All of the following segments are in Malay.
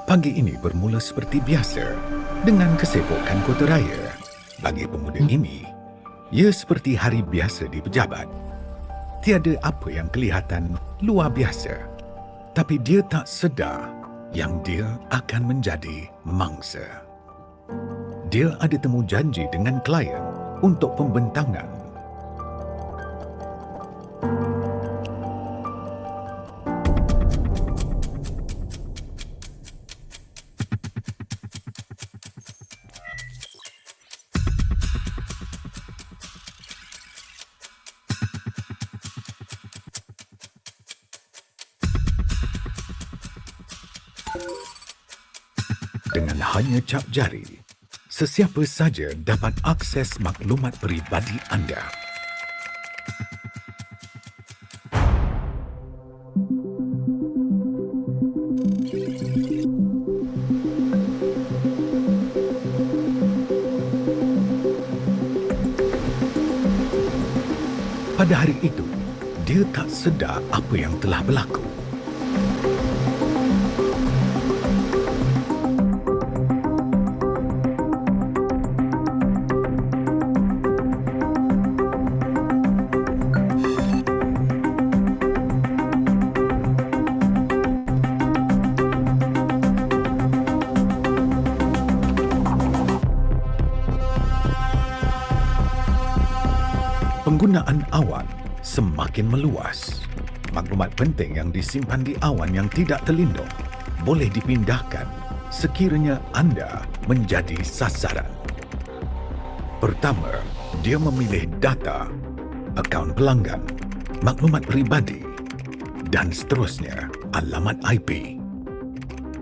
Pagi ini bermula seperti biasa dengan kesibukan kota raya. Bagi pemuda ini, ia seperti hari biasa di pejabat. Tiada apa yang kelihatan luar biasa. Tapi dia tak sedar yang dia akan menjadi mangsa. Dia ada temu janji dengan klien untuk pembentangan. Dengan hanya cap jari, sesiapa saja dapat akses maklumat peribadi anda. Pada hari itu, dia tak sedar apa yang telah berlaku. Penggunaan awan semakin meluas. Maklumat penting yang disimpan di awan yang tidak terlindung boleh dipindahkan sekiranya anda menjadi sasaran. Pertama, dia memilih data, akaun pelanggan, maklumat peribadi dan seterusnya alamat IP.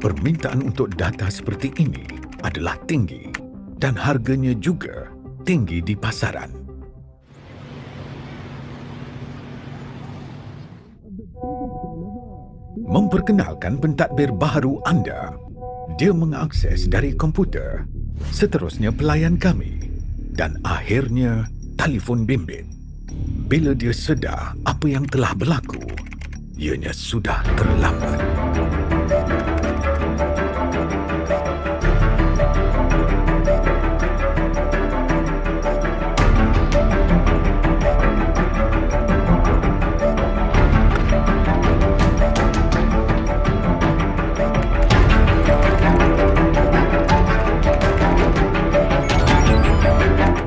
Permintaan untuk data seperti ini adalah tinggi dan harganya juga tinggi di pasaran. Memperkenalkan pentadbir baharu anda. Dia mengakses dari komputer, seterusnya pelayan kami dan akhirnya telefon bimbit. Bila dia sedar apa yang telah berlaku, ianya sudah terlambat.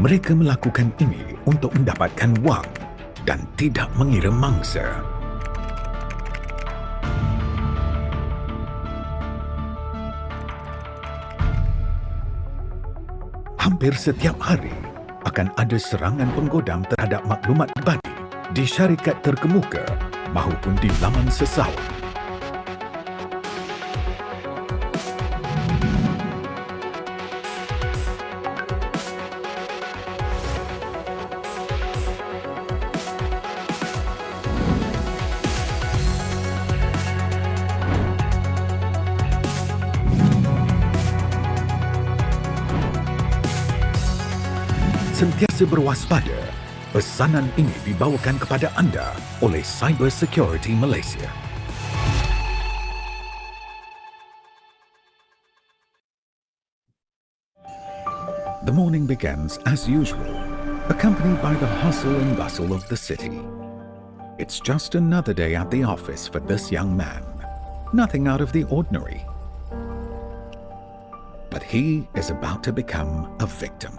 Mereka melakukan ini untuk mendapatkan wang dan tidak mengira mangsa. Hampir setiap hari akan ada serangan penggodam terhadap maklumat pribadi di syarikat terkemuka maupun di laman sesawang. Sentiasa berwaspada, pesanan ini dibawakan kepada anda oleh Cyber Security Malaysia. The morning begins as usual, accompanied by the hustle and bustle of the city. It's just another day at the office for this young man. Nothing out of the ordinary. But he is about to become a victim.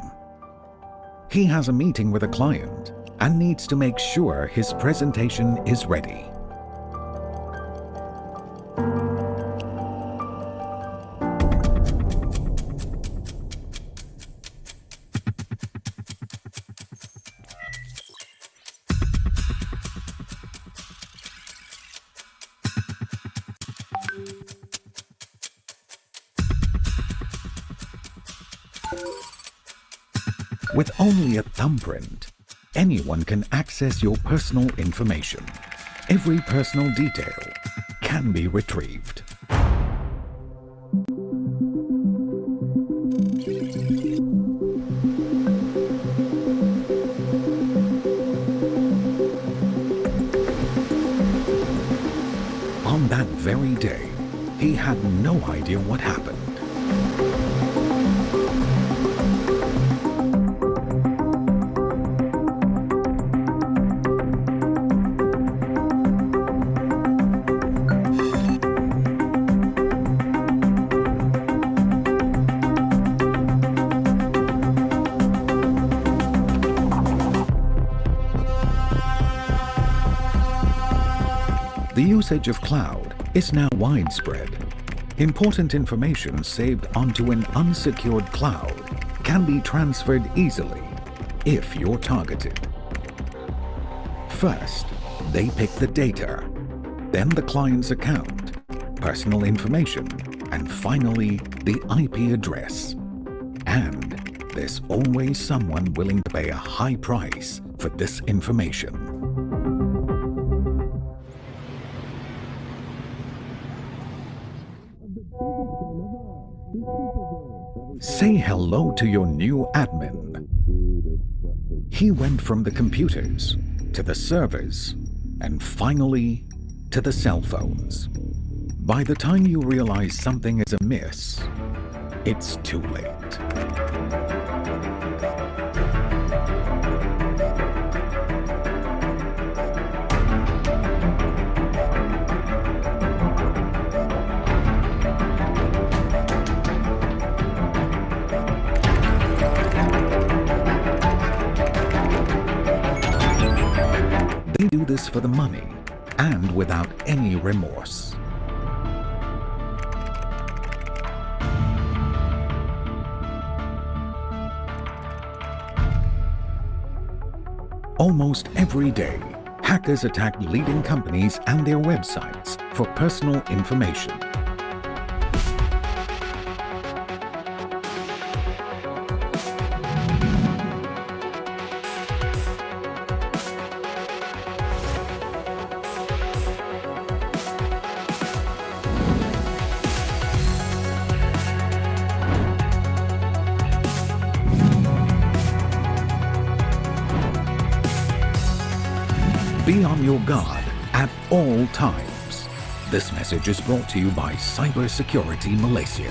He has a meeting with a client and needs to make sure his presentation is ready. With only a thumbprint, anyone can access your personal information. Every personal detail can be retrieved. On that very day, He had no idea what happened. The usage of cloud is now widespread. Important information saved onto an unsecured cloud can be transferred easily if you're targeted. First, they pick the data, then the client's account, personal information, and finally the IP address. And there's always someone willing to pay a high price for this information. Say hello to your new admin. He went from the computers to the servers and finally to the cell phones. By the time you realize something is amiss, it's too late. They do this for the money and without any remorse. Almost every day, hackers attack leading companies and their websites for personal information. Be on your guard at all times. This message is brought to you by Cybersecurity Malaysia.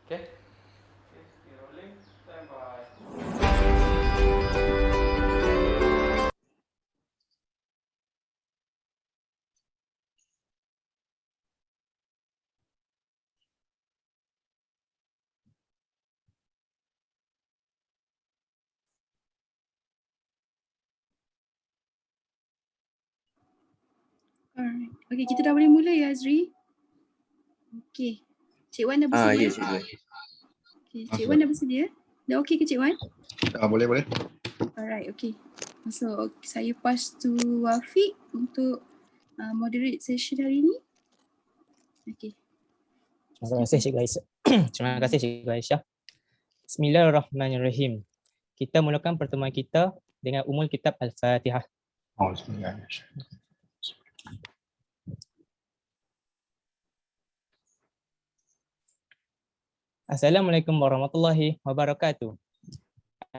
Okay. Rolling. Stand by. Alright. Okey, kita dah boleh mula ya Azri? Okey. Cik Wan dah bersedia? Ya, cikgu. Okey, Cik Wan dah bersedia? Dah okey ke Cik Wan? Boleh. Alright, okey. So, saya pass to Wafiq untuk moderate session hari ini. Okey. Terima kasih Cik Aisyah. Terima kasih Cik Aisyah. Bismillahirrahmanirrahim. Kita mulakan pertemuan kita dengan umul kitab Al-Fatihah. Assalamualaikum warahmatullahi wabarakatuh.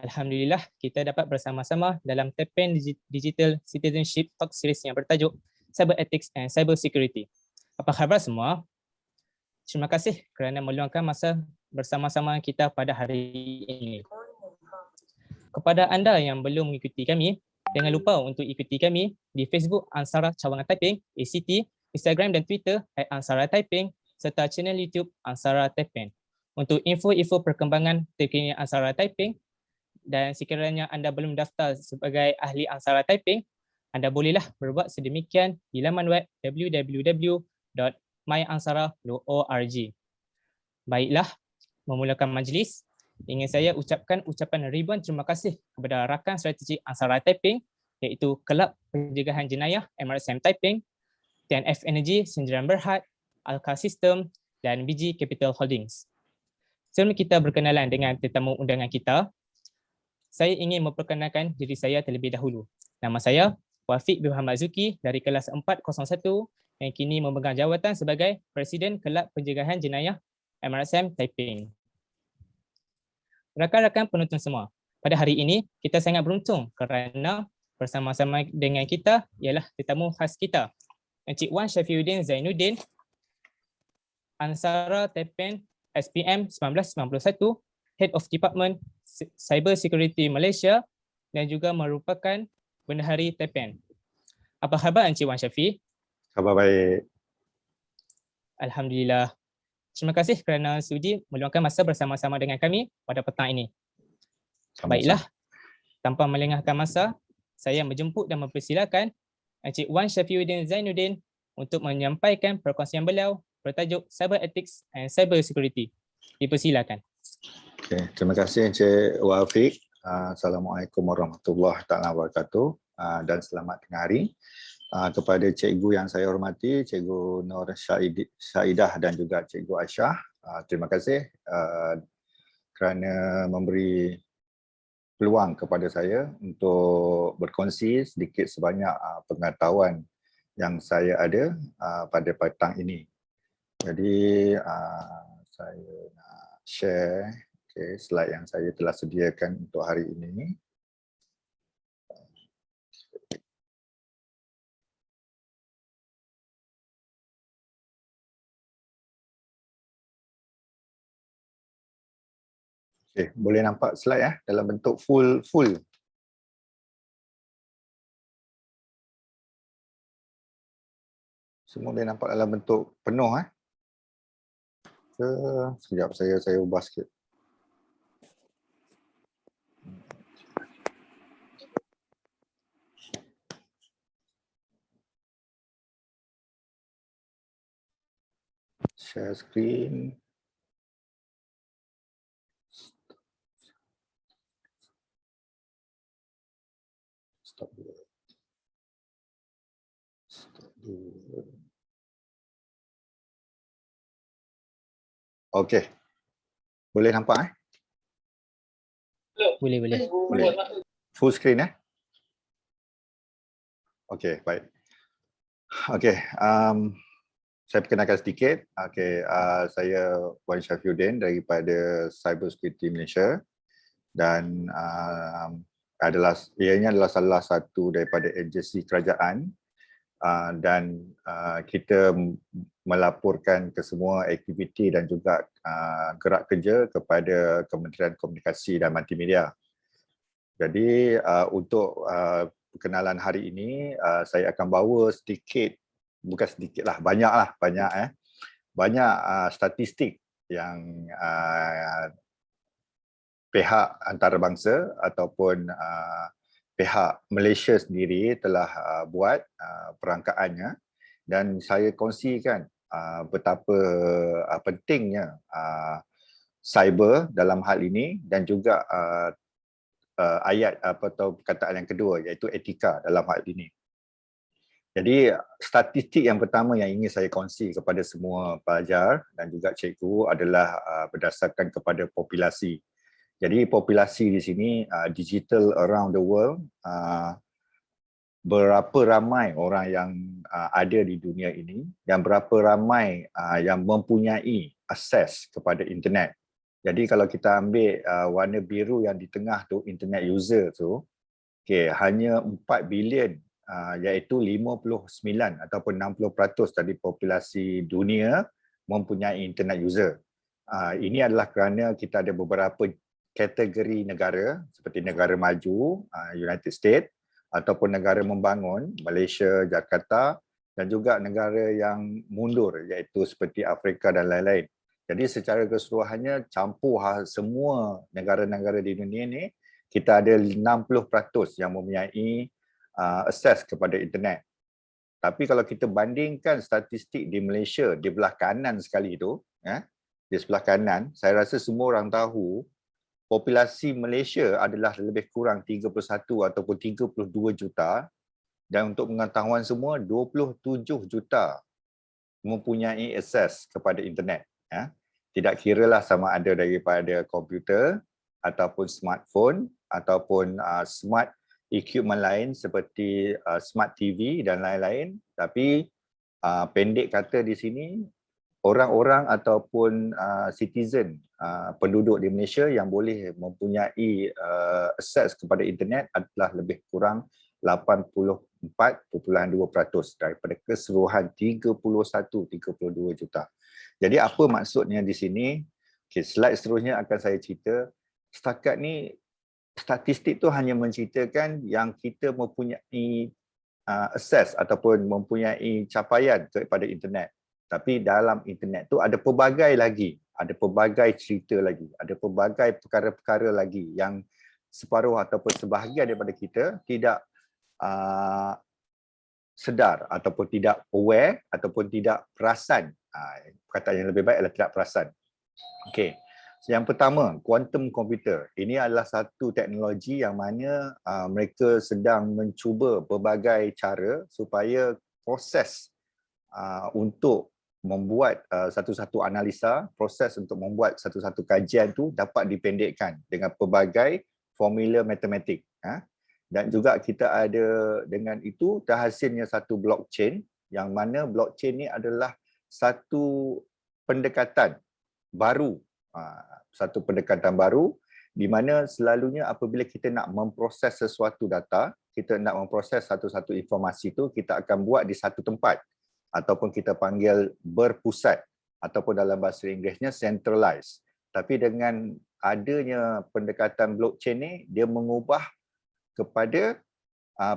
Alhamdulillah, kita dapat bersama-sama dalam TPN Digital Citizenship Talk Series yang bertajuk Cyber Ethics and Cyber Security. Apa khabar semua? Terima kasih kerana meluangkan masa bersama-sama kita pada hari ini. Kepada anda yang belum mengikuti kami, jangan lupa untuk ikuti kami di Facebook Ansara Cawangan Taiping, ACT, Instagram dan Twitter @ansara_taiping serta channel YouTube Ansara Taiping. Untuk info-info perkembangan terkini Ansara Taiping, dan sekiranya anda belum daftar sebagai ahli Ansara Taiping, anda bolehlah berbuat sedemikian di laman web www.myansara.org. Baiklah, memulakan majlis, ingin saya ucapkan ucapan ribuan terima kasih kepada rakan strategi Ansara Taiping, iaitu Kelab Pencegahan Jenayah MRSM Taiping, TNF Energy Sendirian Berhad, Alka System dan BG Capital Holdings. Sebelum kita berkenalan dengan tetamu undangan kita, saya ingin memperkenalkan diri saya terlebih dahulu. Nama saya Wafiq bin Muhammad Zuki dari kelas 401 yang kini memegang jawatan sebagai Presiden Kelab Pencegahan Jenayah MRSM Taiping. Rakan-rakan penonton semua, pada hari ini kita sangat beruntung kerana bersama-sama dengan kita ialah tetamu khas kita, Encik Wan Syafiuddin Zainuddin, Ansara Taiping SPM 1991, Head of Department Cyber Security Malaysia dan juga merupakan Bendahari Taiping. Apa khabar Encik Wan Syafi? Khabar baik. Alhamdulillah. Terima kasih kerana sudi meluangkan masa bersama-sama dengan kami pada petang ini. Sama-sama. Baiklah, tanpa melengahkan masa, saya menjemput dan mempersilakan Encik Wan Syafiuddin Zainuddin untuk menyampaikan perkongsian beliau bertajuk Cyber Ethics and Cyber Security. Dipersilakan. Okay, terima kasih Encik Wafiq. Assalamualaikum warahmatullahi wabarakatuh dan selamat tengah hari. Kepada cikgu yang saya hormati, Cikgu Nur Syaidah dan juga Cikgu Aisyah, terima kasih kerana memberi peluang kepada saya untuk berkongsi sedikit sebanyak pengetahuan yang saya ada pada petang ini. Jadi saya nak share slide yang saya telah sediakan untuk hari ini. Okay, boleh nampak slide ya dalam bentuk full. Semua boleh nampak dalam bentuk penuh Sekejap saya ubah sikit. Share screen. Stop dulu. Okey. Boleh nampak Boleh. Boleh. Full screen Okey, baik. Okey, saya perkenalkan sedikit. Okey, saya Wan Syafiuddin daripada Cyber Security Malaysia dan ianya adalah salah satu daripada agensi kerajaan dan kita melaporkan ke semua aktiviti dan juga gerak kerja kepada Kementerian Komunikasi dan Multimedia. Jadi untuk perkenalan hari ini saya akan bawa sedikit, bukan sedikitlah, banyak statistik yang pihak antarabangsa ataupun pihak Malaysia sendiri telah buat perangkaannya dan saya kongsikan betapa pentingnya cyber dalam hal ini dan juga ayat atau perkataan yang kedua iaitu etika dalam hal ini. Jadi statistik yang pertama yang ingin saya kongsi kepada semua pelajar dan juga cikgu adalah berdasarkan kepada populasi. Jadi populasi di sini digital around the world, berapa ramai orang yang ada di dunia ini dan berapa ramai yang mempunyai akses kepada internet. Jadi kalau kita ambil warna biru yang di tengah tu, internet user tu, hanya 4 bilion iaitu 59 ataupun 60% dari populasi dunia mempunyai internet user. Ini adalah kerana kita ada beberapa kategori negara seperti negara maju, United States, ataupun negara membangun, Malaysia, Jakarta, dan juga negara yang mundur iaitu seperti Afrika dan lain-lain. Jadi secara keseluruhannya campur semua negara-negara di dunia ini, kita ada 60% yang mempunyai akses kepada internet. Tapi kalau kita bandingkan statistik di Malaysia di belah kanan sekali itu, di sebelah kanan, saya rasa semua orang tahu populasi Malaysia adalah lebih kurang 31 ataupun 32 juta dan untuk pengetahuan semua 27 juta mempunyai akses kepada internet. Tidak kiralah sama ada daripada komputer ataupun smartphone ataupun smart equipment lain seperti smart TV dan lain-lain, tapi pendek kata di sini orang-orang ataupun citizen penduduk di Malaysia yang boleh mempunyai akses kepada internet adalah lebih kurang 84.2% daripada keseluruhan 31-32 juta. Jadi apa maksudnya di sini? Okay, slide seterusnya akan saya cerita. Setakat ni statistik tu hanya menceritakan yang kita mempunyai akses ataupun mempunyai capaian kepada internet. Tapi dalam internet tu ada pelbagai lagi, ada pelbagai cerita lagi, ada pelbagai perkara-perkara lagi yang separuh ataupun sebahagian daripada kita tidak sedar ataupun tidak aware ataupun tidak perasan. Perkataan yang lebih baik adalah tidak perasan. Okey. Yang pertama, quantum computer. Ini adalah satu teknologi yang mana mereka sedang mencuba berbagai cara supaya proses untuk membuat satu-satu analisa, proses untuk membuat satu-satu kajian tu dapat dipendekkan dengan pelbagai formula matematik. Dan juga kita ada dengan itu terhasilnya satu blockchain, yang mana blockchain ni adalah satu pendekatan baru, di mana selalunya apabila kita nak memproses sesuatu data, kita nak memproses satu-satu informasi tu, kita akan buat di satu tempat ataupun kita panggil berpusat ataupun dalam bahasa Inggerisnya centralized. Tapi dengan adanya pendekatan blockchain ni, dia mengubah kepada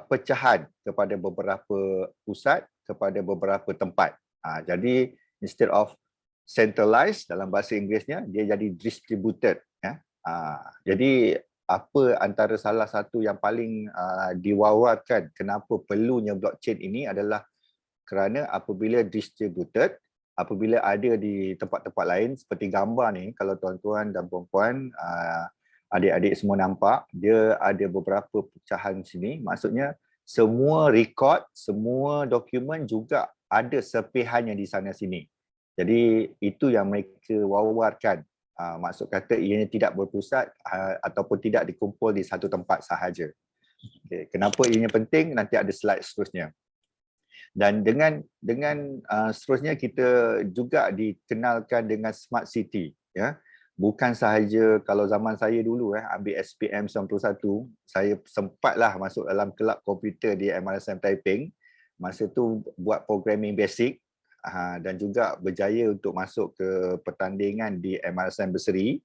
pecahan kepada beberapa pusat, kepada beberapa tempat. Jadi instead of centralized dalam bahasa Inggerisnya, dia jadi distributed. Jadi apa antara salah satu yang paling diwawarkan kenapa perlunya blockchain ini adalah kerana apabila distributed, apabila ada di tempat-tempat lain seperti gambar ni, kalau tuan-tuan dan puan-puan, adik-adik semua nampak, dia ada beberapa pecahan sini, maksudnya semua rekod, semua dokumen juga ada serpihannya di sana sini. Jadi itu yang mereka wawarkan. Maksud kata ianya tidak berpusat ataupun tidak dikumpul di satu tempat sahaja. Okay. Kenapa ianya penting? Nanti ada slide seterusnya. Dan dengan seterusnya kita juga dikenalkan dengan smart city. Ya. Bukan sahaja kalau zaman saya dulu ambil SPM 91, saya sempatlah masuk dalam kelab komputer di MRSM Taiping. Masa tu buat programming basic dan juga berjaya untuk masuk ke pertandingan di MRSM Berseri.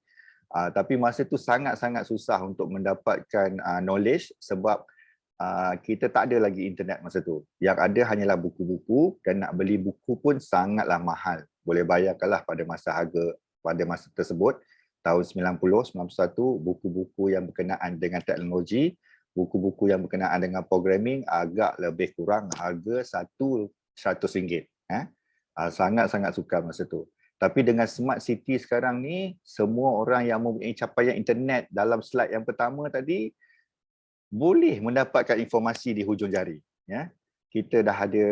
Tapi masa tu sangat-sangat susah untuk mendapatkan knowledge sebab kita tak ada lagi internet masa tu. Yang ada hanyalah buku-buku dan nak beli buku pun sangatlah mahal. Boleh bayangkanlah pada masa tersebut, tahun 90, 91, buku-buku yang berkenaan dengan teknologi, buku-buku yang berkenaan dengan programming agak lebih kurang harga RM100. Sangat-sangat sukar masa tu. Tapi dengan smart city sekarang ni, semua orang yang mempunyai capaian internet dalam slide yang pertama tadi boleh mendapatkan informasi di hujung jari. Ya. Kita dah ada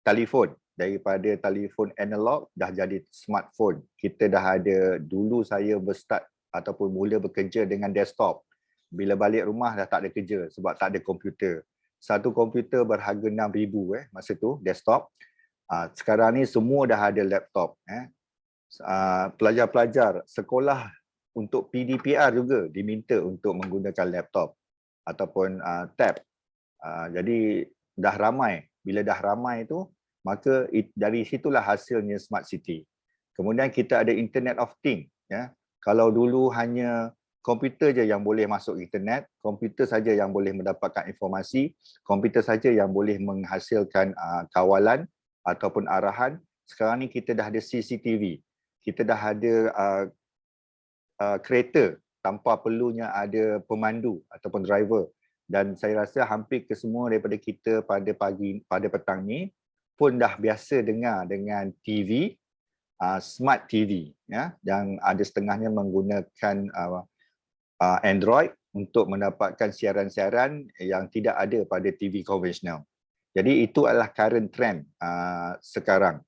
telefon, daripada telefon analog dah jadi smartphone. Kita dah ada, dulu saya berstart ataupun mula bekerja dengan desktop. Bila balik rumah dah tak ada kerja sebab tak ada komputer. Satu komputer berharga RM6,000 masa tu, desktop. Sekarang ni semua dah ada laptop. Pelajar-pelajar sekolah untuk PDPR juga diminta untuk menggunakan laptop ataupun tab. Jadi dah ramai. Bila dah ramai tu, maka dari situlah hasilnya smart city. Kemudian kita ada Internet of Things. Ya. Kalau dulu hanya komputer je yang boleh masuk internet, komputer saja yang boleh mendapatkan informasi, komputer saja yang boleh menghasilkan kawalan ataupun arahan. Sekarang ni kita dah ada CCTV, kita dah ada kereta tanpa perlunya ada pemandu ataupun driver. Dan saya rasa hampir kesemua daripada kita pada petang ni pun dah biasa dengar dengan TV, smart TV, ya, yang ada setengahnya menggunakan Android untuk mendapatkan siaran-siaran yang tidak ada pada TV konvensional. Jadi itu adalah current trend sekarang.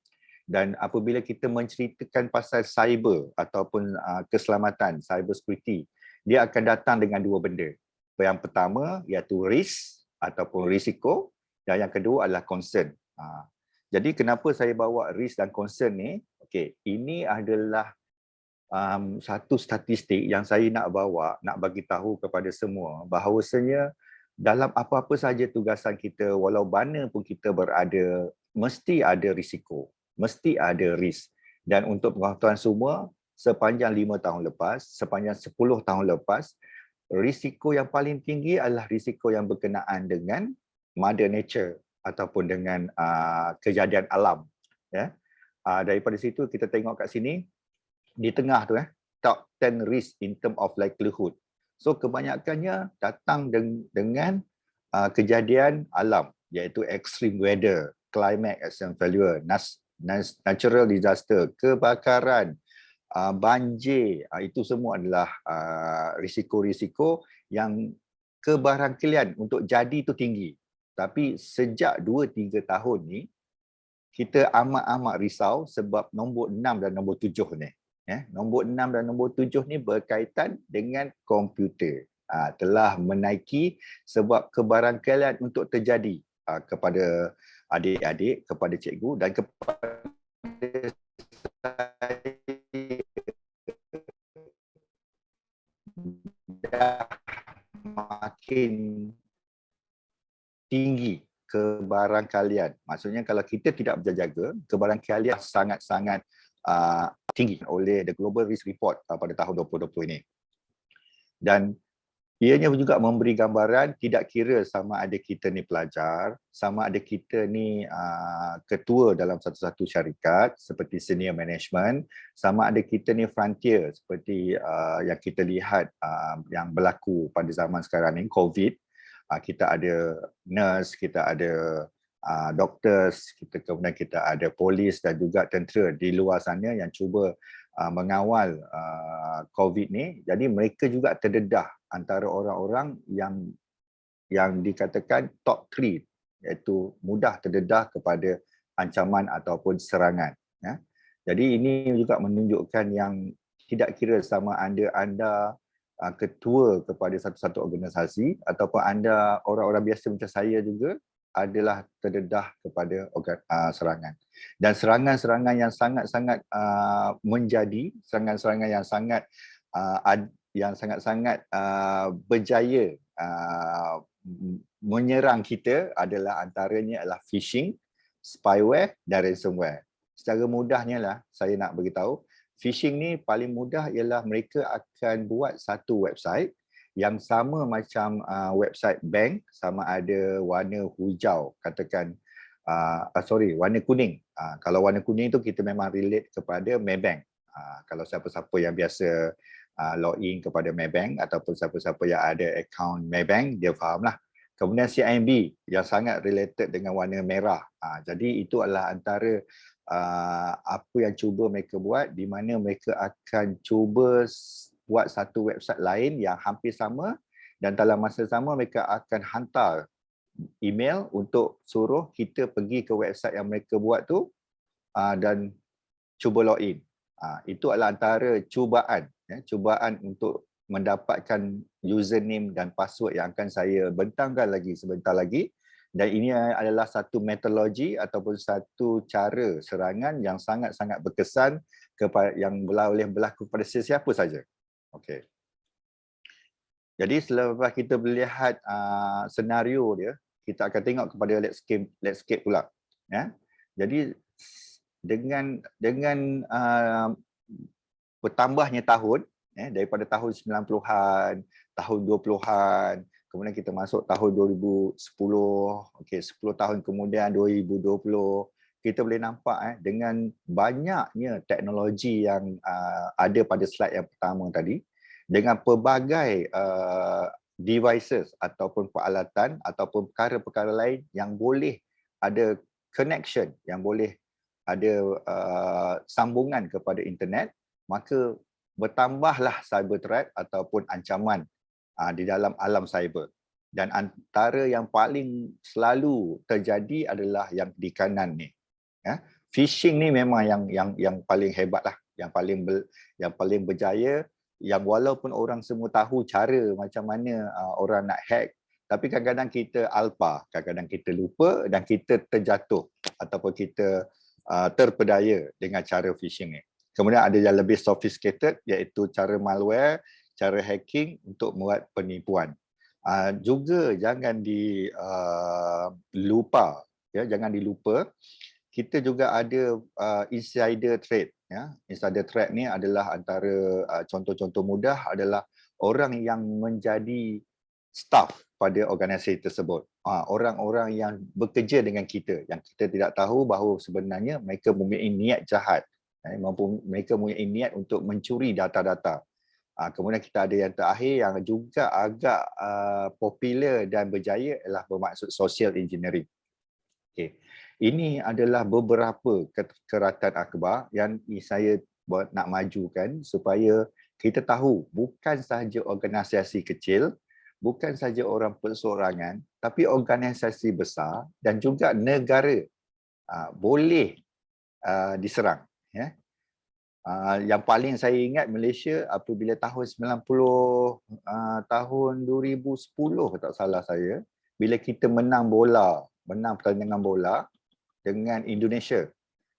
Dan apabila kita menceritakan pasal cyber ataupun keselamatan, cyber security, dia akan datang dengan dua benda. Yang pertama iaitu risk ataupun risiko, dan yang kedua adalah concern. Jadi kenapa saya bawa risk dan concern ni? Okey, ini adalah satu statistik yang saya nak bawa, nak bagi tahu kepada semua bahawasanya dalam apa-apa saja tugasan kita, walau mana pun kita berada, mesti ada risiko, mesti ada risk. Dan untuk pengetahuan semua, sepanjang 5 tahun lepas, sepanjang 10 tahun lepas, risiko yang paling tinggi adalah risiko yang berkenaan dengan Mother Nature ataupun dengan kejadian alam. Ya. Daripada situ kita tengok kat sini, di tengah tu top 10 risk in term of likelihood. So kebanyakannya datang dengan kejadian alam, iaitu extreme weather, climate extreme failure, natural disaster, kebakaran, banjir, itu semua adalah risiko-risiko yang kebarangkalian untuk jadi itu tinggi. Tapi sejak 2-3 tahun ni, kita amat-amat risau sebab nombor 6 dan nombor 7 ni. Nombor 6 dan nombor 7 ni berkaitan dengan komputer. Telah menaiki sebab kebarangkalian untuk terjadi kepada adik-adik, kepada cikgu dan kepada saya makin tinggi kebarangkalian. Maksudnya kalau kita tidak berjaga, kebarangkalian sangat-sangat tinggi oleh The Global Risk Report pada tahun 2020 ini. Dan ianya juga memberi gambaran tidak kira sama ada kita ni pelajar, sama ada kita ni ketua dalam satu-satu syarikat seperti senior management, sama ada kita ni frontier seperti yang kita lihat yang berlaku pada zaman sekarang ni, COVID. Kita ada nurse, kita ada doctors, kemudian kita ada polis dan juga tentera di luar sana yang cuba mengawal COVID ni. Jadi mereka juga terdedah antara orang-orang yang dikatakan top 3, iaitu mudah terdedah kepada ancaman ataupun serangan. Jadi ini juga menunjukkan yang tidak kira sama anda ketua kepada satu-satu organisasi ataupun anda orang-orang biasa macam saya juga adalah terdedah kepada serangan. Dan serangan-serangan yang sangat-sangat menjadi, serangan-serangan yang sangat-sangat berjaya menyerang kita adalah antaranya adalah phishing, spyware dan ransomware. Secara mudahnya lah saya nak beritahu, phishing ni paling mudah ialah mereka akan buat satu website yang sama macam website bank, sama ada warna hijau, katakan warna kuning. Kalau warna kuning tu kita memang relate kepada Maybank. Kalau siapa-siapa yang biasa login kepada Maybank ataupun siapa-siapa yang ada account Maybank, dia fahamlah. Kemudian CIMB yang sangat related dengan warna merah. Jadi itu adalah antara apa yang cuba mereka buat, di mana mereka akan cuba buat satu website lain yang hampir sama dan dalam masa sama mereka akan hantar email untuk suruh kita pergi ke website yang mereka buat tu dan cuba login. Itu adalah antara cubaan untuk mendapatkan username dan password yang akan saya bentangkan lagi sebentar lagi. Dan ini adalah satu metodologi ataupun satu cara serangan yang sangat-sangat berkesan kepada yang boleh berlaku kepada sesiapa saja. Okey. Jadi selepas kita melihat senario dia, kita akan tengok kepada landscape pula. Jadi dengan bertambahnya tahun, daripada tahun 90-an, tahun 20-an, kemudian kita masuk tahun 2010, 10 tahun kemudian 2020, kita boleh nampak dengan banyaknya teknologi yang ada pada slide yang pertama tadi, dengan pelbagai devices ataupun peralatan ataupun perkara-perkara lain yang boleh ada connection, yang boleh ada sambungan kepada internet, maka bertambahlah cyber threat ataupun ancaman di dalam alam cyber. Dan antara yang paling selalu terjadi adalah yang di kanan ni, phishing ni memang yang paling hebat lah, yang paling berjaya, yang walaupun orang semua tahu cara macam mana orang nak hack, tapi kadang-kadang kita alpa, kadang-kadang kita lupa dan kita terjatuh ataupun kita terpedaya dengan cara phishing ni. Kemudian ada yang lebih sophisticated, iaitu cara malware, cara hacking untuk membuat penipuan. Juga jangan dilupa, jangan dilupa, kita juga ada insider trade. Insider trade ni adalah antara contoh-contoh mudah adalah orang yang menjadi staff pada organisasi tersebut. Orang-orang yang bekerja dengan kita, yang kita tidak tahu bahawa sebenarnya mereka mempunyai niat jahat. Mereka mempunyai niat untuk mencuri data-data. Kemudian kita ada yang terakhir yang juga agak popular dan berjaya adalah bermaksud social engineering. Okay. Ini adalah beberapa keratan akhbar yang saya nak majukan supaya kita tahu bukan sahaja organisasi kecil, bukan sahaja orang perseorangan, tapi organisasi besar dan juga negara boleh diserang. Yang paling saya ingat Malaysia apabila tahun 90, tahun 2010 tak salah saya, bila kita menang pertandingan bola dengan Indonesia.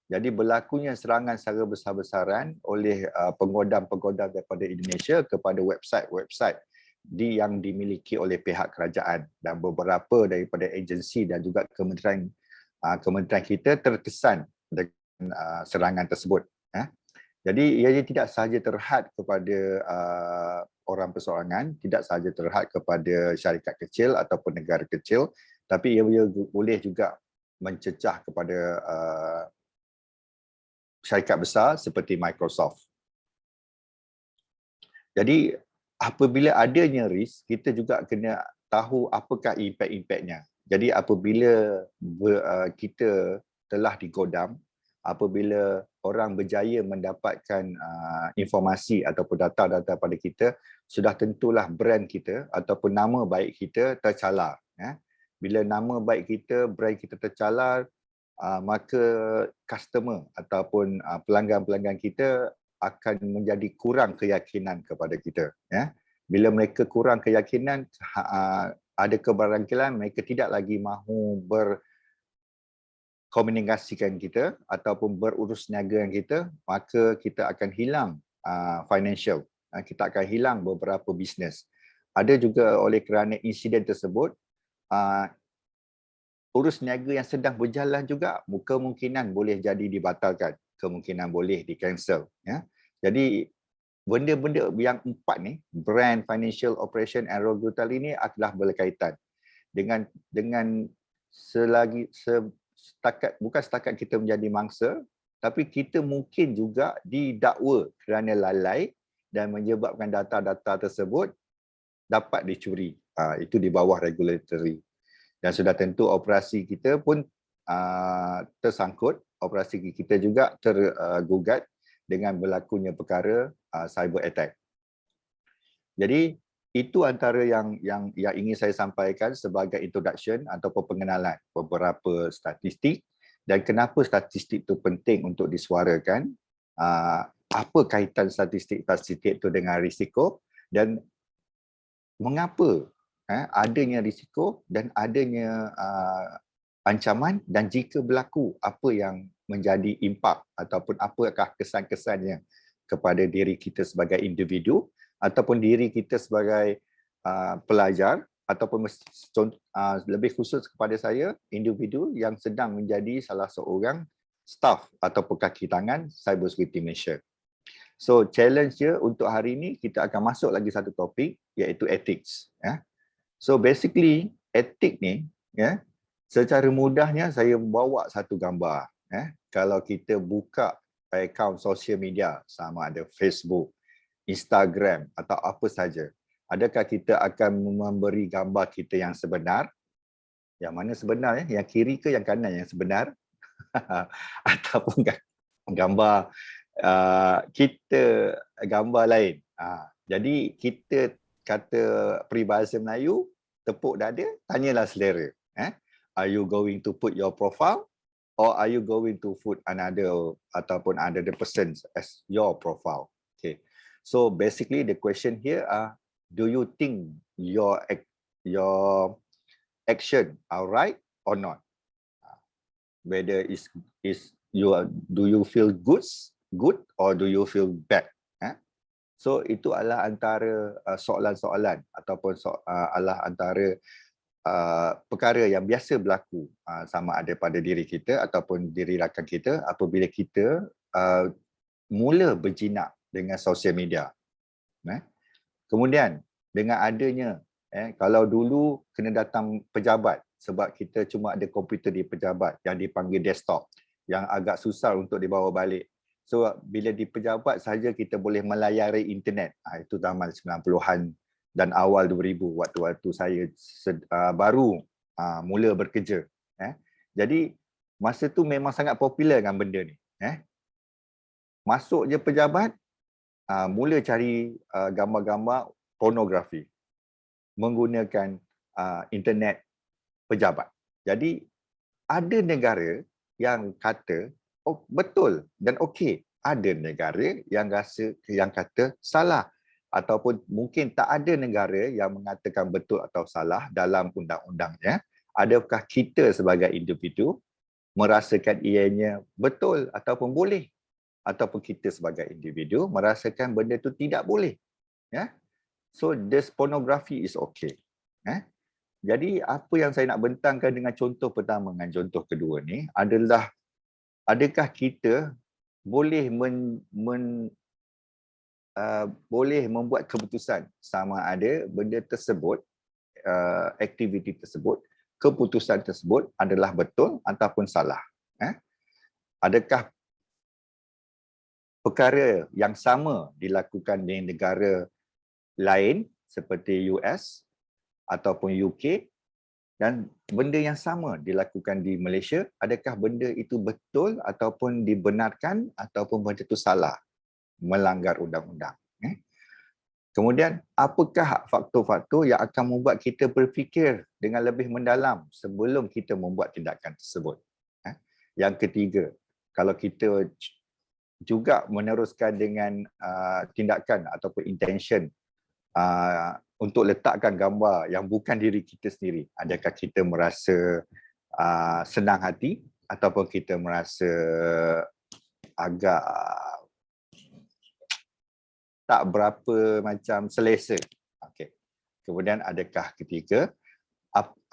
Jadi berlakunya serangan secara besar-besaran oleh penggodam-penggodam daripada Indonesia kepada website-website yang dimiliki oleh pihak kerajaan, dan beberapa daripada agensi dan juga kementerian kita terkesan dengan serangan tersebut. Jadi ia tidak sahaja terhad kepada orang perseorangan, tidak sahaja terhad kepada syarikat kecil ataupun negara kecil, tapi ia boleh juga mencecah kepada syarikat besar seperti Microsoft. Jadi apabila adanya risk, kita juga kena tahu apakah impak-impaknya. Jadi apabila kita telah digodam, apabila orang berjaya mendapatkan informasi ataupun data-data pada kita, sudah tentulah brand kita ataupun nama baik kita tercalar. Bila nama baik kita, brand kita tercalar, maka customer ataupun pelanggan-pelanggan kita akan menjadi kurang keyakinan kepada kita. Bila mereka kurang keyakinan, ada kebarangkalian mereka tidak lagi mahu komunikasikan kita ataupun berurus niaga dengan kita, maka kita akan hilang financial, kita akan hilang beberapa bisnes. Ada juga oleh kerana insiden tersebut, urus niaga yang sedang berjalan juga kemungkinan boleh jadi dibatalkan, kemungkinan boleh di-cancel. Jadi benda-benda yang empat ni, brand, financial, operation and regulatory ini adalah berkaitan dengan bukan setakat kita menjadi mangsa, tapi kita mungkin juga didakwa kerana lalai dan menyebabkan data-data tersebut dapat dicuri. Itu di bawah regulatory. Dan sudah tentu operasi kita pun tersangkut, operasi kita juga tergugat dengan berlakunya perkara cyber attack. Jadi itu antara yang ingin saya sampaikan sebagai introduction ataupun pengenalan beberapa statistik dan kenapa statistik itu penting untuk disuarakan, apa kaitan statistik itu dengan risiko dan mengapa adanya risiko dan adanya ancaman, dan jika berlaku apa yang menjadi impak ataupun apakah kesan-kesannya kepada diri kita sebagai individu ataupun diri kita sebagai pelajar ataupun lebih khusus kepada saya, individu yang sedang menjadi salah seorang staff ataupun kaki tangan Cyber Security Malaysia. So challenge dia untuk hari ini, kita akan masuk lagi satu topik iaitu ethics. So basically etik ni, secara mudahnya saya bawa satu gambar. Kalau kita buka akaun sosial media, sama ada Facebook, Instagram atau apa saja, adakah kita akan memberi gambar kita yang sebenar? Yang mana sebenar? Yang kiri ke yang kanan yang sebenar? Ataupun gambar kita gambar lain? Jadi kita kata peribahasa Melayu, tepuk dada, tanyalah selera. Are you going to put your profile or are you going to put another ataupun another person as your profile? Okay. So basically the question here are, do you think your action are right or not? Whether do you feel good or do you feel bad? So itu adalah antara soalan-soalan ataupun adalah antara perkara yang biasa berlaku sama ada pada diri kita ataupun diri rakan kita apabila kita mula berjinak dengan sosial media. Kemudian dengan adanya kalau dulu kena datang pejabat sebab kita cuma ada komputer di pejabat yang dipanggil desktop yang agak susah untuk dibawa balik. So bila di pejabat saja kita boleh melayari internet. Itu zaman 90-an dan awal 2000 waktu-waktu saya baru mula bekerja. Jadi masa tu memang sangat popular dengan benda ni. Masuk je pejabat, mula cari gambar-gambar pornografi menggunakan internet pejabat. Jadi ada negara yang kata oh betul dan okey, ada negara yang kata salah, ataupun mungkin tak ada negara yang mengatakan betul atau salah dalam undang-undangnya. Adakah kita sebagai individu merasakan ianya betul ataupun boleh, ataupun kita sebagai individu merasakan benda itu tidak boleh? So this pornography is okay. Jadi apa yang saya nak bentangkan dengan contoh pertama dengan contoh kedua ni adalah, adakah kita boleh boleh membuat keputusan sama ada benda tersebut, aktiviti tersebut, keputusan tersebut adalah betul ataupun salah. Adakah perkara yang sama dilakukan di negara lain seperti US ataupun UK dan benda yang sama dilakukan di Malaysia, adakah benda itu betul ataupun dibenarkan ataupun benda itu salah, melanggar undang-undang? Kemudian apakah faktor-faktor yang akan membuat kita berfikir dengan lebih mendalam sebelum kita membuat tindakan tersebut? Yang ketiga, kalau kita juga meneruskan dengan tindakan ataupun intention untuk letakkan gambar yang bukan diri kita sendiri, adakah kita merasa senang hati ataupun kita merasa agak tak berapa macam selesa? Okay. Kemudian adakah ketiga,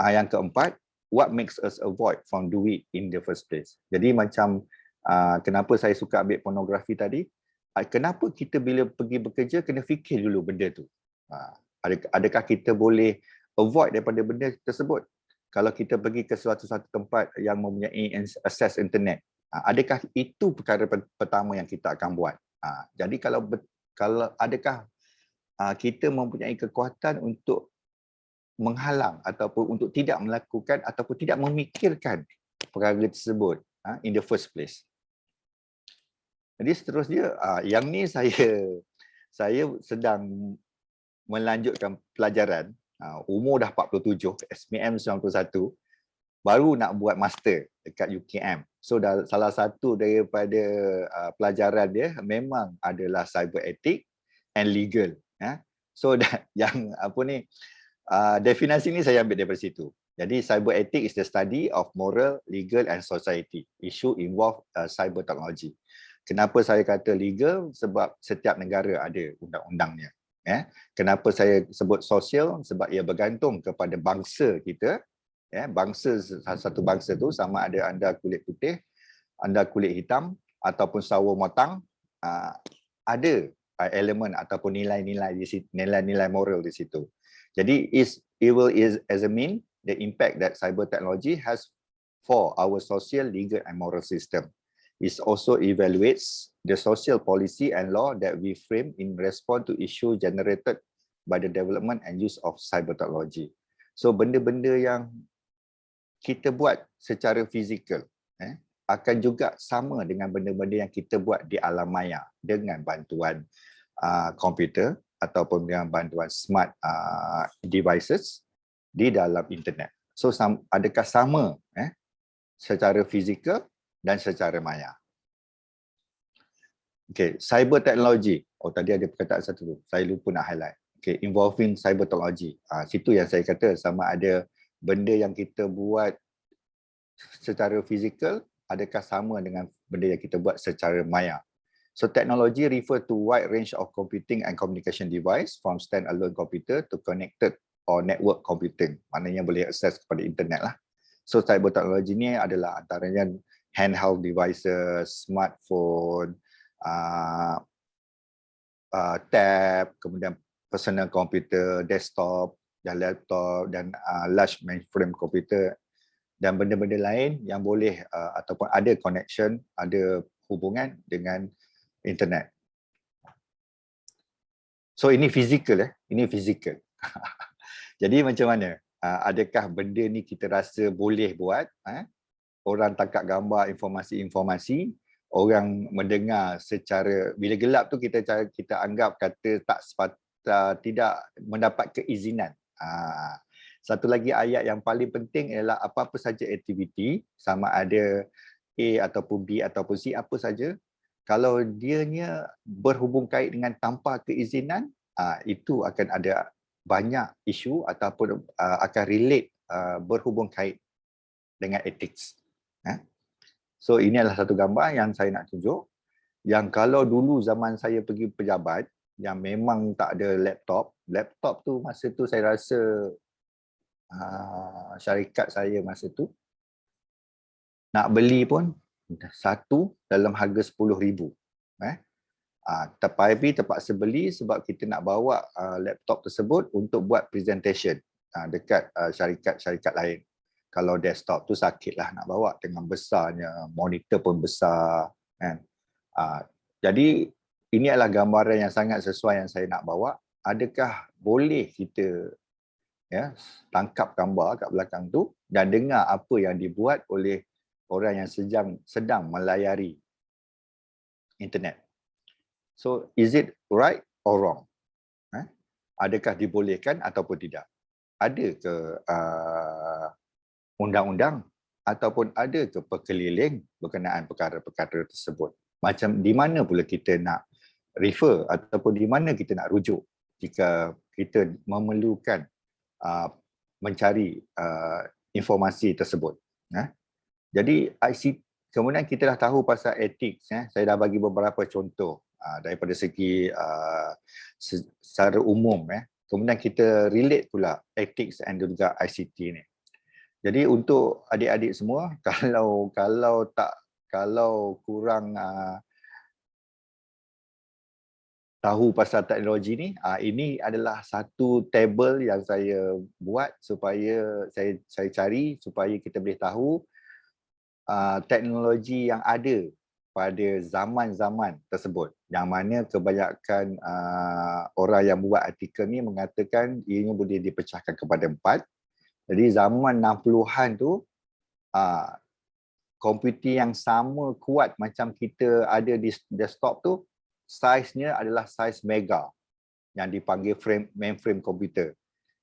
yang keempat, what makes us avoid from do it in the first place? Jadi macam kenapa saya suka ambil pornografi tadi, kenapa kita bila pergi bekerja kena fikir dulu benda tu? Adakah kita boleh avoid daripada benda tersebut? Kalau kita pergi ke suatu tempat yang mempunyai akses internet, adakah itu perkara pertama yang kita akan buat? Jadi kalau adakah kita mempunyai kekuatan untuk menghalang ataupun untuk tidak melakukan ataupun tidak memikirkan perkara tersebut in the first place? Jadi seterusnya, yang ni saya sedang melanjutkan pelajaran, umur dah 47, SPM 91, baru nak buat master dekat UKM. So salah satu daripada pelajaran dia memang adalah cyber ethics and legal. So yang definisi ni saya ambil daripada situ. Jadi cyber ethics is the study of moral, legal and society issue involve cyber technology. Kenapa saya kata legal? Sebab setiap negara ada undang-undangnya. Kenapa saya sebut sosial? Sebab ia bergantung kepada bangsa kita. Bangsa, satu bangsa tu sama ada anda kulit putih, anda kulit hitam ataupun sawo matang, ada elemen ataupun nilai-nilai moral di situ. Jadi it will as a mean the impact that cyber technology has for our social, legal and moral system. It also evaluates the social policy and law that we frame in response to issue generated by the development and use of cyber technology. So benda-benda yang kita buat secara fizikal akan juga sama dengan benda-benda yang kita buat di alam maya dengan bantuan komputer ataupun dengan bantuan smart devices di dalam internet. So adakah sama secara fizikal dan secara maya. Okay, cyber technology. Oh, tadi ada perkataan satu tu. Saya lupa nak highlight. Okay, involving cyber technology. Situ yang saya kata sama ada benda yang kita buat secara fizikal adakah sama dengan benda yang kita buat secara maya. So technology refer to wide range of computing and communication device from standalone computer to connected or network computing. Maknanya boleh akses kepada internet lah. So cyber technology ni adalah antaranya handheld devices, smartphone, tab, kemudian personal computer, desktop dan laptop dan large mainframe computer dan benda-benda lain yang boleh ataupun ada connection, ada hubungan dengan internet. So ini fizikal ini fizikal. Jadi macam mana? Adakah benda ni kita rasa boleh buat? Orang tangkap gambar informasi-informasi, orang mendengar secara bila gelap tu kita anggap kata tidak mendapat keizinan. Satu lagi ayat yang paling penting ialah apa-apa saja aktiviti sama ada A ataupun B ataupun C apa saja, kalau dianya berhubung kait dengan tanpa keizinan, itu akan ada banyak isu ataupun akan relate berhubung kait dengan ethics. So ini adalah satu gambar yang saya nak tunjuk, yang kalau dulu zaman saya pergi pejabat yang memang tak ada laptop tu masa tu saya rasa syarikat saya masa tu nak beli pun satu dalam harga 10,000. Terpaksa beli sebab kita nak bawa laptop tersebut untuk buat presentation dekat syarikat-syarikat lain. Kalau desktop tu sakitlah nak bawa dengan besarnya, monitor pun besar kan. Jadi ini adalah gambaran yang sangat sesuai yang saya nak bawa. Adakah boleh kita tangkap gambar kat belakang tu dan dengar apa yang dibuat oleh orang yang sedang melayari internet. So is it right or wrong? Adakah dibolehkan ataupun tidak? Ada ke undang-undang ataupun ada ke perkeliling berkenaan perkara-perkara tersebut? Macam di mana pula kita nak refer ataupun di mana kita nak rujuk jika kita memerlukan mencari informasi tersebut. Jadi kemudian kita dah tahu pasal ethics. Saya dah bagi beberapa contoh daripada segi secara umum. Kemudian kita relate pula ethics and juga ICT ni. Jadi untuk adik-adik semua, kalau kurang tahu pasal teknologi ni, ini adalah satu table yang saya buat supaya saya cari supaya kita boleh tahu teknologi yang ada pada zaman-zaman tersebut, yang mana kebanyakan orang yang buat artikel ni mengatakan ianya boleh dipecahkan kepada 4. Jadi zaman 60-an tu komputer yang sama kuat macam kita ada di desktop tu, saiznya adalah saiz mega yang dipanggil mainframe komputer.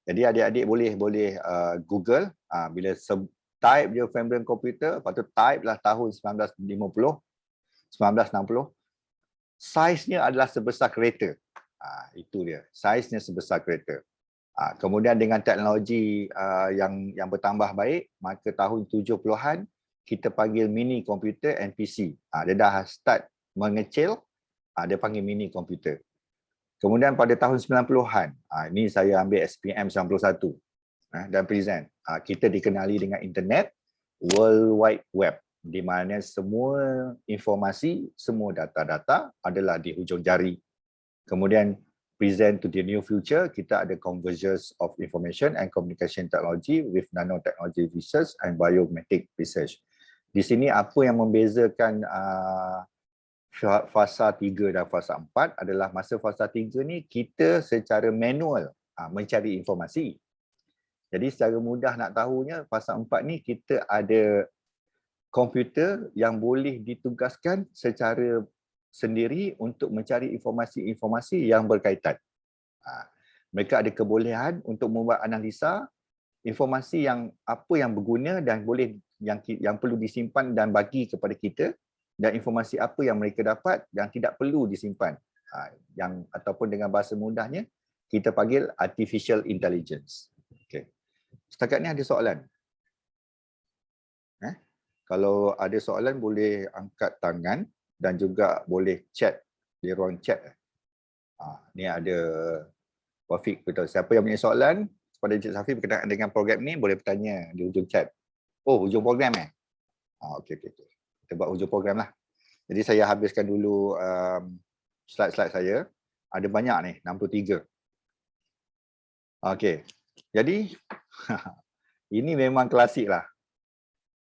Jadi adik-adik boleh Google bila type je mainframe komputer, lepas tu type lah tahun 1960, saiznya adalah sebesar kereta. Itu dia, saiznya sebesar kereta. Kemudian dengan teknologi yang bertambah baik, maka tahun 70-an kita panggil mini komputer and PC. Dia dah start mengecil, dia panggil mini komputer. Kemudian pada tahun 90-an, ini saya ambil SPM 91 dan present. Kita dikenali dengan internet, World Wide Web, di mana semua informasi, semua data-data adalah di hujung jari. Kemudian present to the new future, kita ada convergence of information and communication technology with nanotechnology research and biometric research. Di sini apa yang membezakan fasa 3 dan fasa 4 adalah masa fasa 3 ni kita secara manual mencari informasi. Jadi secara mudah nak tahunya, fasa 4 ni kita ada komputer yang boleh ditugaskan secara sendiri untuk mencari informasi-informasi yang berkaitan. Mereka ada kebolehan untuk membuat analisa informasi yang apa yang berguna dan boleh yang perlu disimpan dan bagi kepada kita, dan informasi apa yang mereka dapat yang tidak perlu disimpan. Yang ataupun dengan bahasa mudahnya kita panggil artificial intelligence. Okey. Setakat ni ada soalan? Kalau ada soalan boleh angkat tangan dan juga boleh chat di ruang chat. Ni ada Wafiq betul. Siapa yang punya soalan kepada Encik Safi berkenaan dengan program ni boleh bertanya di hujung chat. Oh, hujung program okey. Kita buat hujung program lah. Jadi saya habiskan dulu slide-slide saya. Ada banyak ni, 63. Okey. Jadi ini memang klasik lah.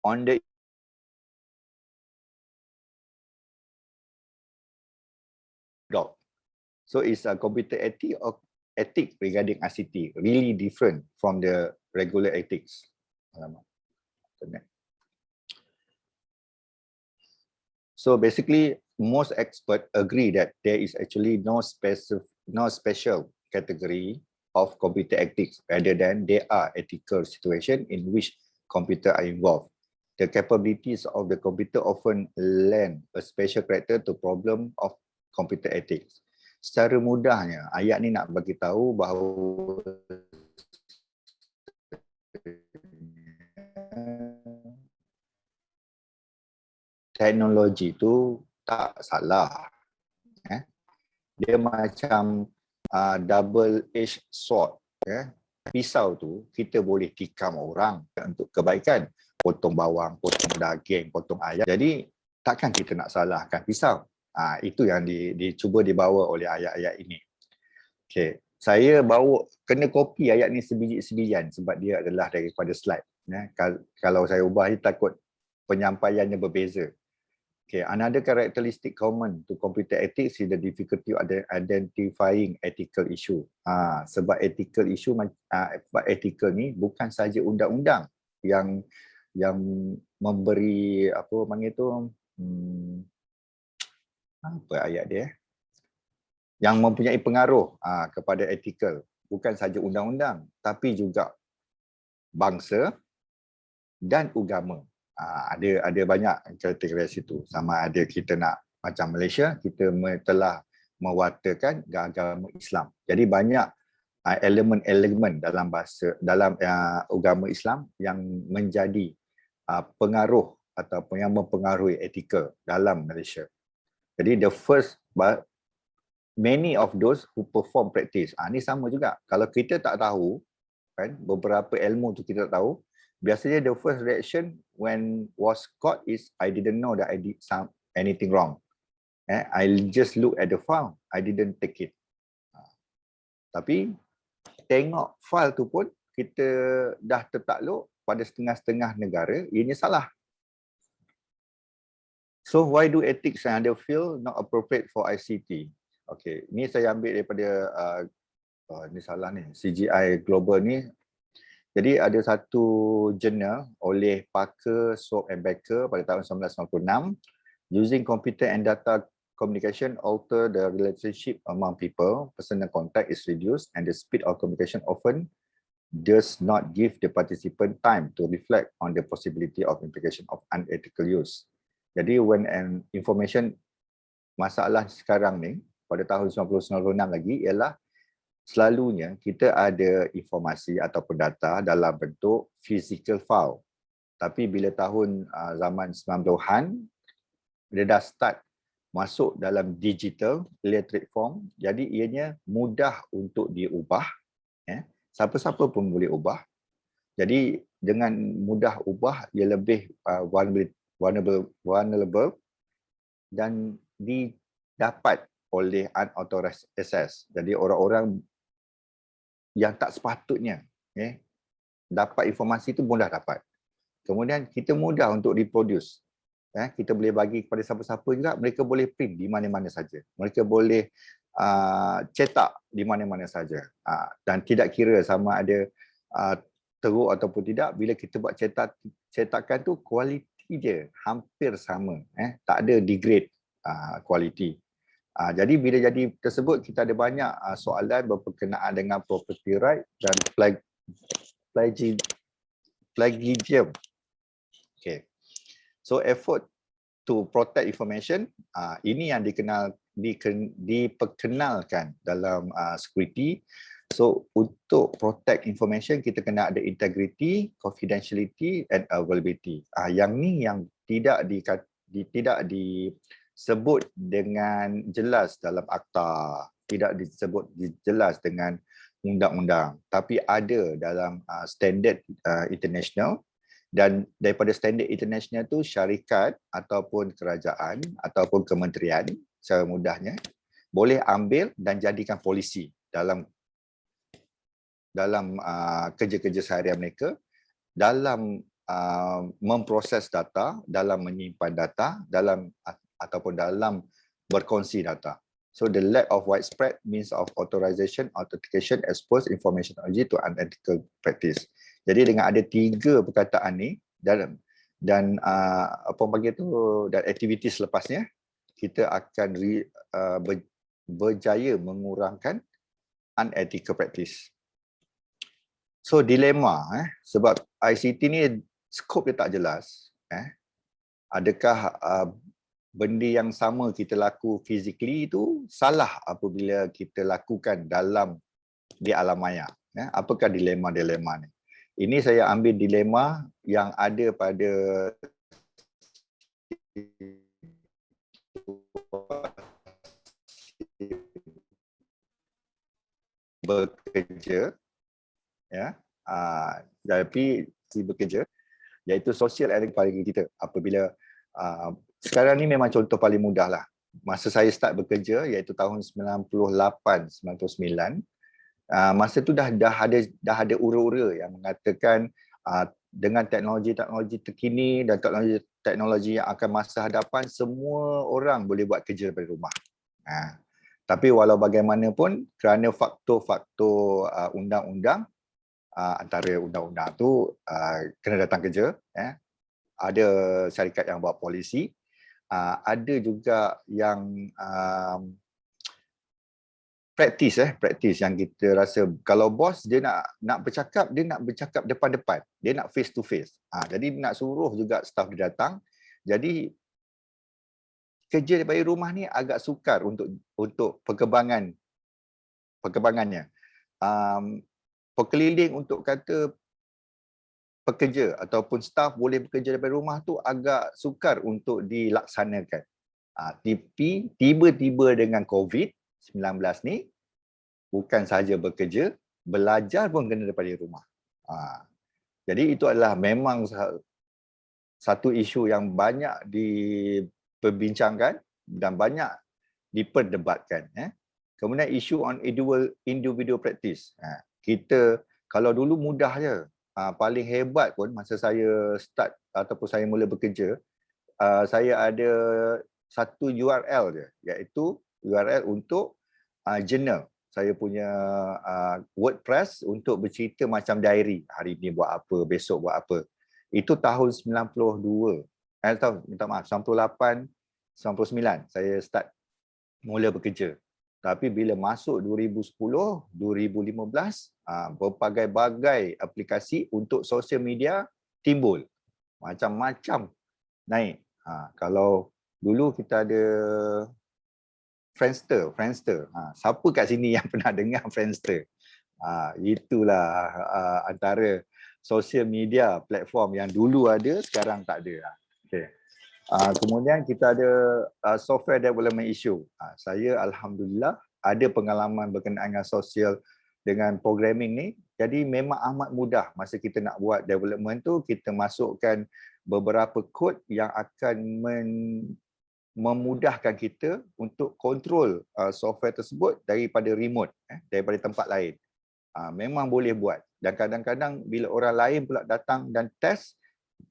On the dot. So it's a computer ethic regarding ICT, really different from the regular ethics. So basically, most experts agree that there is actually no special category of computer ethics, rather than there are ethical situations in which computer are involved. The capabilities of the computer often lend a special character to problem of computer ethics. Secara mudahnya, ayat ni nak bagi tahu bahawa teknologi tu tak salah. Dia macam double-edged sword. Pisau tu kita boleh tikam orang untuk kebaikan. Potong bawang, potong daging, potong ayam. Jadi takkan kita nak salahkan pisau. Itu yang dicuba dibawa oleh ayat-ayat ini. Okay. Saya bawa, kena copy ayat ni sebiji-sebijian sebab dia adalah daripada slide. Kalau saya ubah ni takut penyampaiannya berbeza. Okay. Another characteristic common to computer ethics is the difficulty of identifying ethical issue. Sebab ethical issue, sebab ethical ni bukan saja undang-undang yang memberi apa panggil tu, apa ayat dia, yang mempunyai pengaruh kepada ethical, bukan saja undang-undang tapi juga bangsa dan agama. Ada banyak kriteria situ. Sama ada kita nak macam Malaysia, kita telah mewartakan agama Islam. Jadi banyak elemen-elemen dalam agama Islam yang menjadi pengaruh ataupun yang mempengaruhi etika dalam Malaysia. Jadi the first, many of those who perform practice, ni sama juga. Kalau kita tak tahu, kan, beberapa ilmu tu kita tak tahu, biasanya the first reaction when was caught is I didn't know that I did anything wrong. I just look at the file, I didn't take it. Tapi tengok file tu pun kita dah tertakluk pada setengah-setengah negara ianya salah. So why do ethics and other field not appropriate for ICT? Okay, ni saya ambil daripada ni salah ni, CGI Global ni. Jadi ada satu jurnal oleh Parker, Soap and Becker pada tahun 1996, using computer and data communication alter the relationship among people, personal contact is reduced and the speed of communication often does not give the participant time to reflect on the possibility of implication of unethical use. Jadi when an information, masalah sekarang ni pada tahun 1996 lagi ialah selalunya kita ada informasi ataupun data dalam bentuk physical file. Tapi bila tahun zaman 90-an, dia dah start masuk dalam digital electronic form, jadi ianya mudah untuk diubah. Siapa-siapa pun boleh ubah. Jadi dengan mudah ubah, ia lebih vulnerable dan didapat oleh unauthorized access. Jadi orang-orang yang tak sepatutnya dapat informasi itu mudah dapat. Kemudian kita mudah untuk reproduce. Kita boleh bagi kepada siapa-siapa juga, mereka boleh print di mana-mana saja. Mereka boleh cetak di mana-mana saja. Dan tidak kira sama ada teruk ataupun tidak, bila kita buat cetakan tu kualiti dia hampir sama, tak ada degrade kualiti. Jadi bila jadi tersebut, kita ada banyak soalan berkenaan dengan property right dan plagiarism. So effort to protect information, ini yang diperkenalkan dalam security. So untuk protect information kita kena ada integrity, confidentiality and availability. Yang ni yang tidak disebut dengan jelas dalam akta, tidak disebut jelas dengan undang-undang, tapi ada dalam standard international. Dan daripada standard international tu syarikat ataupun kerajaan ataupun kementerian secara mudahnya boleh ambil dan jadikan polisi dalam kerja-kerja seharian mereka, dalam memproses data, dalam menyimpan data, ataupun dalam berkongsi data. So the lack of widespread means of authorization, authentication, expose information technology to unethical practice. Jadi dengan ada 3 perkataan ni dan apa panggil tu, dan aktiviti selepasnya, kita akan berjaya mengurangkan unethical practice. So dilema sebab ICT ni skop dia tak jelas. Adakah benda yang sama kita laku physically itu salah apabila kita lakukan di alam maya? Apakah dilema-dilema ni? Ini saya ambil dilema yang ada pada bekerja, tapi si bekerja, iaitu social element bagi kita. Apabila sekarang ni memang contoh paling mudah lah. Masa saya start bekerja iaitu tahun 98-99, masa tu dah ada ura-ura yang mengatakan dengan teknologi terkini dan teknologi yang akan masa hadapan, semua orang boleh buat kerja dari rumah. Tapi walau bagaimanapun, kerana faktor-faktor undang-undang, antara undang-undang tu kena datang kerja, ada syarikat yang buat polisi, ada juga yang praktis yang kita rasa kalau bos dia nak bercakap, dia nak bercakap depan-depan, dia nak face to face. Jadi nak suruh juga staff dia datang. Jadi kerja daripada rumah ni agak sukar untuk perkembangannya. Perkeliling untuk kata pekerja ataupun staff boleh bekerja daripada rumah tu agak sukar untuk dilaksanakan. Tapi tiba-tiba dengan COVID-19 ni, bukan sahaja bekerja, belajar pun kena daripada rumah. Jadi itu adalah memang satu isu yang banyak diperbincangkan dan banyak diperdebatkan. Kemudian isu on individual practice. Kita kalau dulu mudah je, paling hebat pun masa saya start ataupun saya mula bekerja, saya ada satu URL je, iaitu URL untuk journal. Saya punya WordPress untuk bercerita macam diary. Hari ni buat apa, besok buat apa. Itu tahun 98, 98, 99 saya start mula bekerja. Tapi bila masuk 2010, 2015, berbagai-bagai aplikasi untuk social media timbul. Macam-macam naik. Kalau dulu kita ada Friendster. Siapa kat sini yang pernah dengar Friendster? Itulah antara social media platform yang dulu ada, sekarang tak ada. Okay. Kemudian kita ada software development issue. Saya alhamdulillah ada pengalaman berkenaan dengan sosial dengan programming ni. Jadi memang amat mudah masa kita nak buat development tu, kita masukkan beberapa kod yang akan memudahkan kita untuk kontrol software tersebut daripada remote, daripada tempat lain. Memang boleh buat. Dan kadang-kadang bila orang lain pula datang dan test,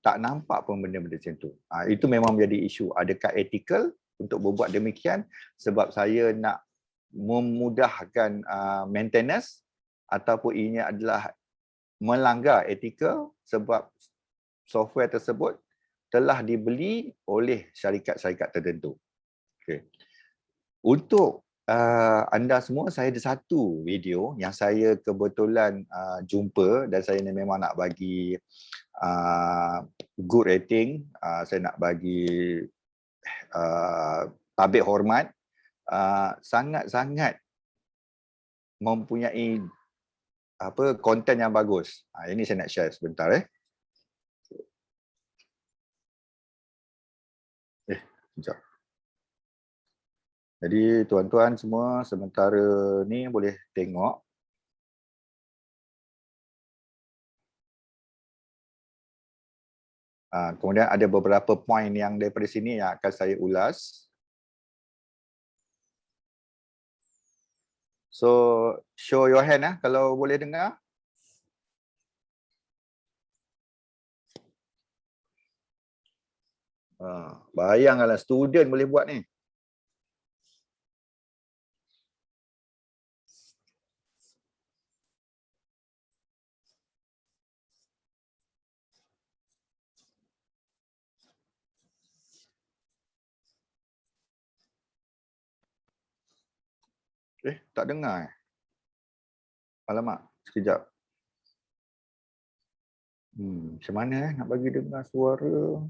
tak nampak pun benda-benda macam tu. Itu memang menjadi isu. Adakah ethical untuk berbuat demikian sebab saya nak memudahkan maintenance, ataupun ini adalah melanggar ethical sebab software tersebut telah dibeli oleh syarikat-syarikat tertentu. Okay. Untuk anda semua, saya ada satu video yang saya kebetulan jumpa dan saya memang nak bagi good rating, saya nak bagi tabik hormat, sangat-sangat mempunyai konten yang bagus. Ini saya nak share sebentar sekejap. Jadi tuan-tuan semua sementara ni boleh tengok. Kemudian ada beberapa poin yang daripada sini yang akan saya ulas. So, show your hand kalau boleh dengar. Bayangkanlah student boleh buat ni. Tak dengar Alamak, sekejap. Macam mana nak bagi dengar suara?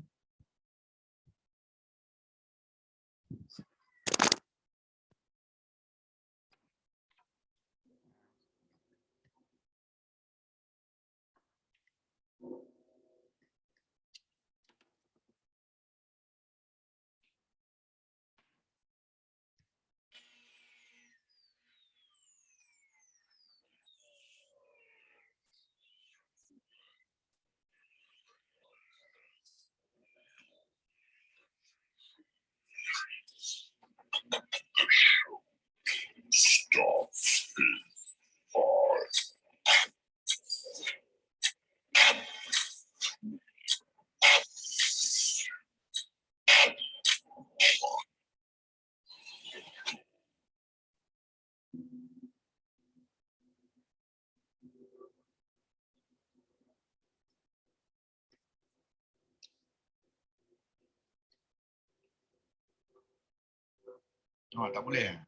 Tak boleh.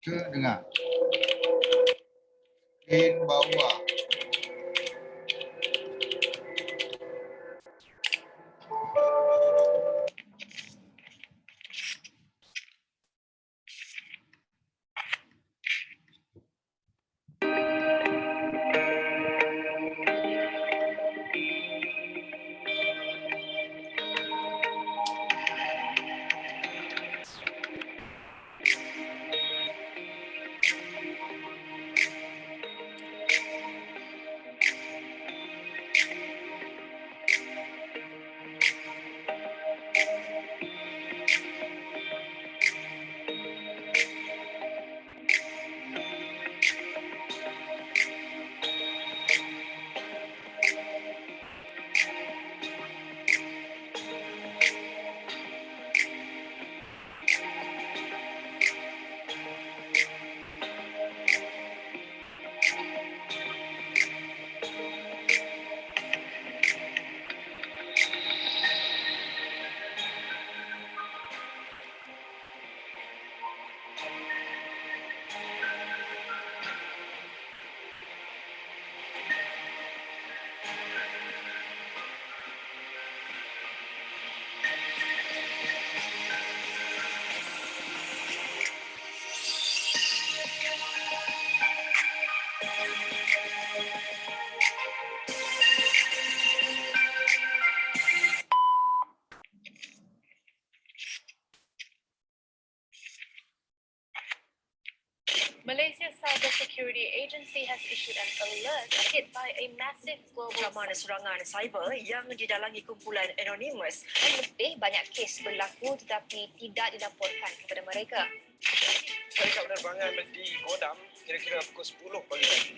Dengar. Pin bawah. Malaysia Cyber Security Agency has issued an alert hit by a massive global serangan cyber yang didalangi kumpulan anonymous. Lebih banyak kes berlaku tetapi tidak dilaporkan kepada mereka. Mereka penerbangan di Godam kira-kira pukul 10 pagi tadi.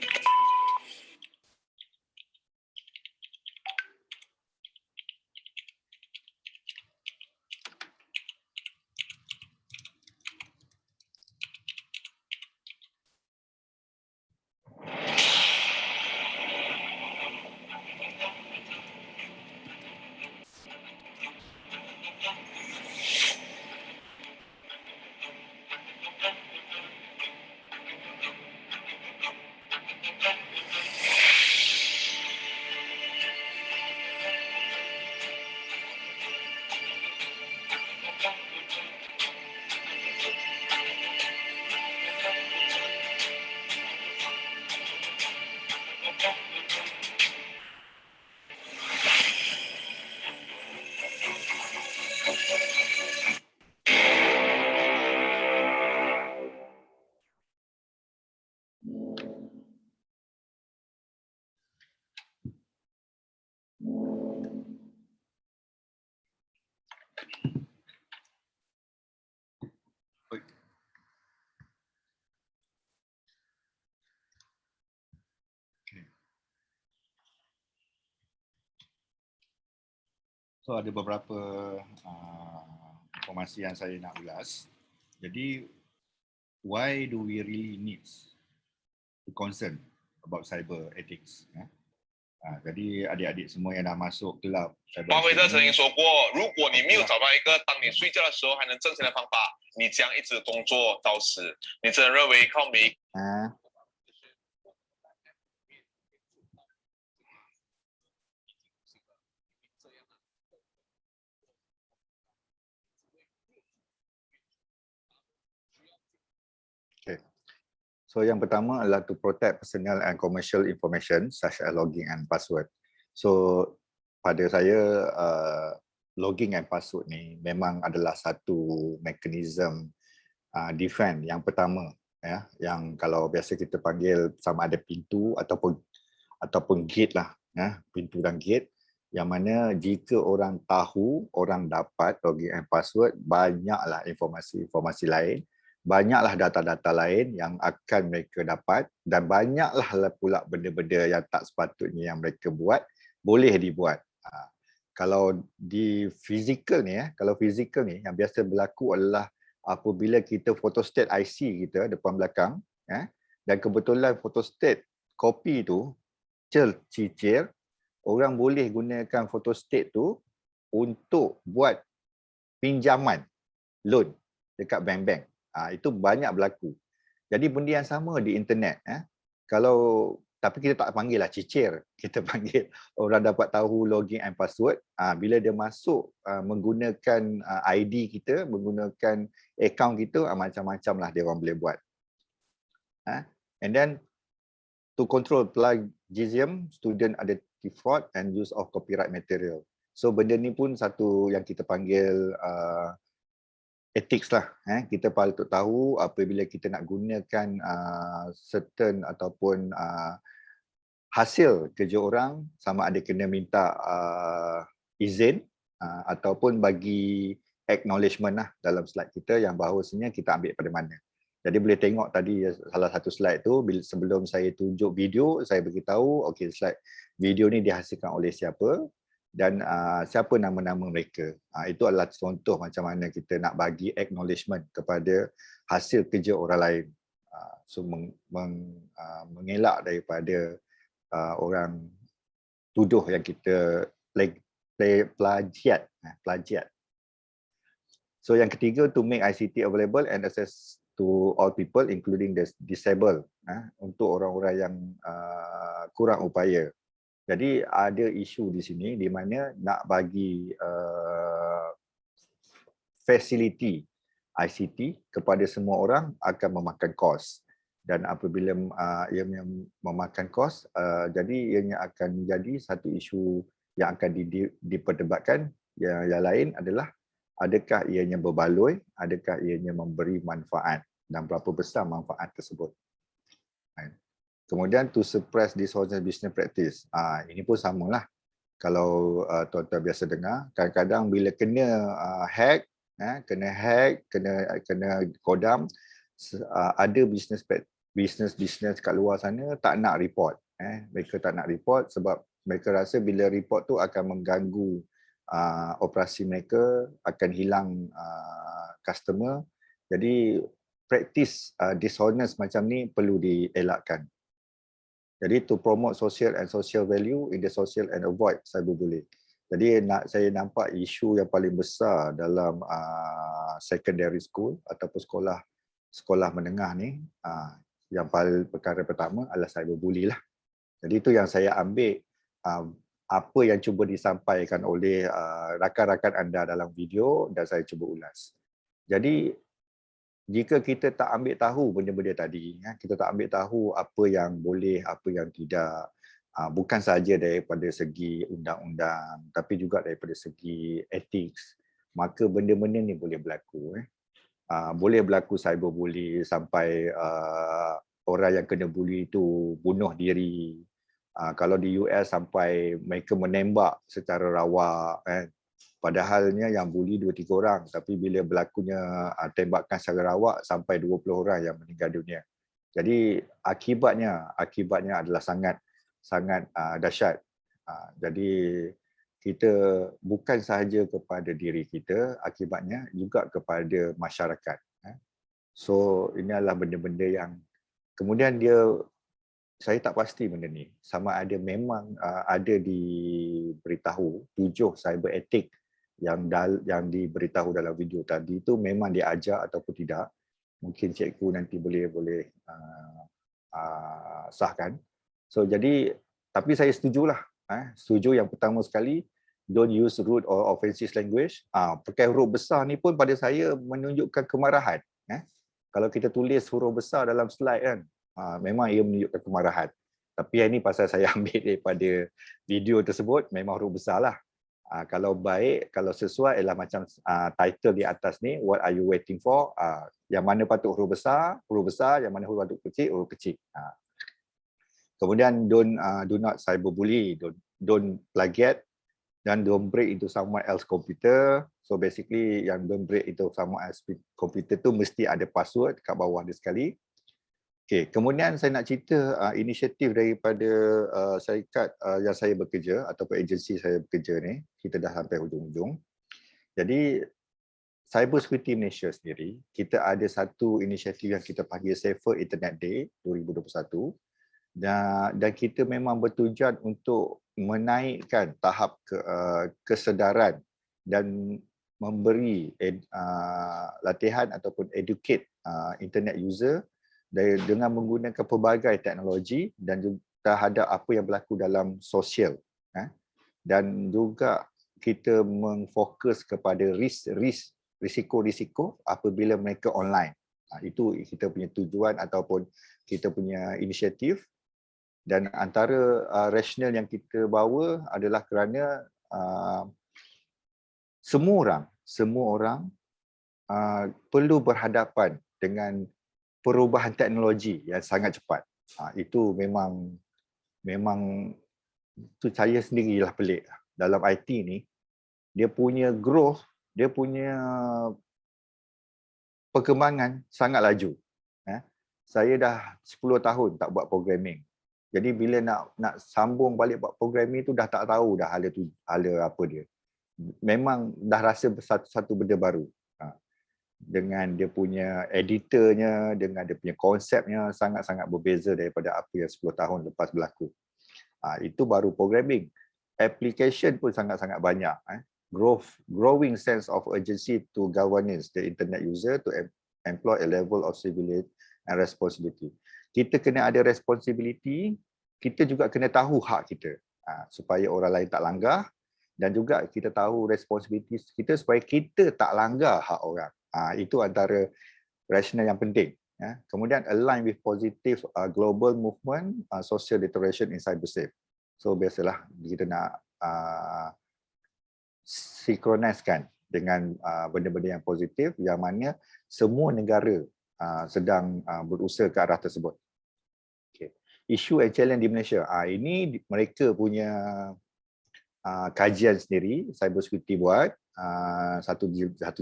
So ada beberapa informasi yang saya nak ulas. Jadi why do we really need to concern about cyber ethics? Jadi adik-adik semua yang dah masuk kelab cyber 巴菲特 ethics 曾经 ni, 说过，如果你没有找到一个当你睡觉的时候还能挣钱的方法，你将一直工作到死。你真的认为靠每 So yang pertama adalah to protect personal and commercial information such as login and password. So pada saya login and password ni memang adalah satu mekanisme defense yang pertama, ya, yang kalau biasa kita panggil sama ada pintu ataupun gate lah, ya, pintu dan gate, yang mana jika orang tahu, orang dapat login and password, banyaklah informasi-informasi lain, banyaklah data-data lain yang akan mereka dapat, dan banyaklah pula benda-benda yang tak sepatutnya yang mereka buat boleh dibuat. Kalau di fizikal ni, yang biasa berlaku adalah apabila kita photostat IC kita depan belakang, dan kebetulan photostat kopi tu cicir, orang boleh gunakan photostat tu untuk buat pinjaman loan dekat bank-bank. Itu banyak berlaku. Jadi benda yang sama di internet. Tapi kita tak panggil lah cicir. Kita panggil orang dapat tahu login and password. Bila dia masuk menggunakan ID kita, menggunakan account kita, macam-macam lah dia orang boleh buat. And then to control plagiarism, student identity fraud and use of copyright material. So benda ni pun satu yang kita panggil ethics lah. Kita patut tahu apabila kita nak gunakan certain ataupun hasil kerja orang, sama ada kena minta izin ataupun bagi acknowledgement lah dalam slide kita yang bahawasanya kita ambil pada mana. Jadi boleh tengok tadi salah satu slide tu, sebelum saya tunjuk video, saya beritahu okey, slide video ni dihasilkan oleh siapa dan siapa nama-nama mereka. Itu adalah contoh macam mana kita nak bagi acknowledgement kepada hasil kerja orang lain. So mengelak daripada orang tuduh yang kita plagiat. So yang ketiga, to make ICT available and access to all people including the disabled, untuk orang-orang yang kurang upaya. Jadi ada isu di sini di mana nak bagi facility ICT kepada semua orang akan memakan kos, dan apabila ia memakan kos, jadi ianya akan menjadi satu isu yang akan diperdebatkan. Yang lain adalah adakah ianya berbaloi, adakah ianya memberi manfaat dan berapa besar manfaat tersebut. Kemudian to suppress dishonest business practice. Ini pun samalah. Kalau tuan-tuan biasa dengar, kadang-kadang bila kena hack, kena kodam, ada business kat luar sana tak nak report. Mereka tak nak report sebab mereka rasa bila report tu akan mengganggu operasi mereka, akan hilang customer. Jadi praktis dishonest macam ni perlu dielakkan. Jadi to promote social and social value in the social and avoid cyberbullying. Jadi saya nampak isu yang paling besar dalam secondary school ataupun sekolah menengah ni, yang paling perkara pertama adalah cyberbully lah. Jadi itu yang saya ambil apa yang cuba disampaikan oleh rakan-rakan anda dalam video dan saya cuba ulas. Jadi jika kita tak ambil tahu benda-benda tadi, kita tak ambil tahu apa yang boleh, apa yang tidak, bukan sahaja daripada segi undang-undang tapi juga daripada segi ethics, maka benda-benda ni boleh berlaku. Boleh berlaku cyberbully sampai orang yang kena bully itu bunuh diri. Kalau di US sampai mereka menembak secara rawak, padahalnya yang bully 2-3 orang, tapi bila berlakunya tembakan secara rawak sampai 20 orang yang meninggal dunia. Jadi akibatnya adalah sangat dahsyat. Jadi kita bukan sahaja kepada diri kita, akibatnya juga kepada masyarakat. So ini adalah benda-benda yang kemudian saya tak pasti benda ni sama ada memang ada diberitahu 7 cyber ethic yang diberitahu dalam video tadi itu memang diajar ataupun tidak. Mungkin cikgu nanti boleh sahkan. So jadi tapi saya setujulah. Setuju yang pertama sekali, don't use rude or offensive language. Pakai huruf besar ni pun pada saya menunjukkan kemarahan. Kalau kita tulis huruf besar dalam slide kan, memang ia menunjukkan kemarahan. Tapi yang ini pasal saya ambil daripada video tersebut, memang huruf besar lah. Kalau baik, kalau sesuai ialah macam title di atas ni, what are you waiting for? Yang mana patut huruf besar, yang mana huruf patut kecil, huruf kecil. Kemudian do not cyberbully, don't plagiat, dan don't break into someone else computer. So basically yang don't break into someone else computer tu mesti ada password kat bawah dia sekali. Okay, kemudian saya nak cerita inisiatif daripada syarikat yang saya bekerja ataupun agensi saya bekerja ni. Kita dah sampai hujung-hujung. Jadi Cyber Security Malaysia sendiri, kita ada satu inisiatif yang kita panggil Safer Internet Day 2021. Dan kita memang bertujuan untuk menaikkan tahap kesedaran dan memberi latihan ataupun educate internet user dengan menggunakan pelbagai teknologi dan juga terhadap apa yang berlaku dalam sosial. Dan juga kita memfokus kepada risiko-risiko apabila mereka online. Itu kita punya tujuan ataupun kita punya inisiatif. Dan antara rasional yang kita bawa adalah kerana semua orang perlu berhadapan dengan perubahan teknologi yang sangat cepat. Itu memang tu saya sendirilah pelik. Dalam IT ni, dia punya growth, dia punya perkembangan sangat laju. Saya dah 10 tahun tak buat programming. Jadi bila nak sambung balik buat programming tu dah tak tahu dah hala apa dia. Memang dah rasa satu benda baru. Dengan dia punya editornya, dengan dia punya konsepnya sangat-sangat berbeza daripada apa yang 10 tahun lepas berlaku. Itu baru programming. Application pun sangat-sangat banyak. Growing sense of urgency to governance the internet user to employ a level of civility and responsibility. Kita kena ada responsibility, kita juga kena tahu hak kita supaya orang lain tak langgar, dan juga kita tahu responsibility kita supaya kita tak langgar hak orang. Itu antara rasional yang penting. Kemudian align with positive global movement, social deterioration in cybersafe. So biasalah kita nak sinkroniskan dengan benda-benda yang positif yang mana semua negara sedang berusaha ke arah tersebut. Okay. Isu and challenge di Malaysia. Ini mereka punya kajian sendiri, cyber security buat satu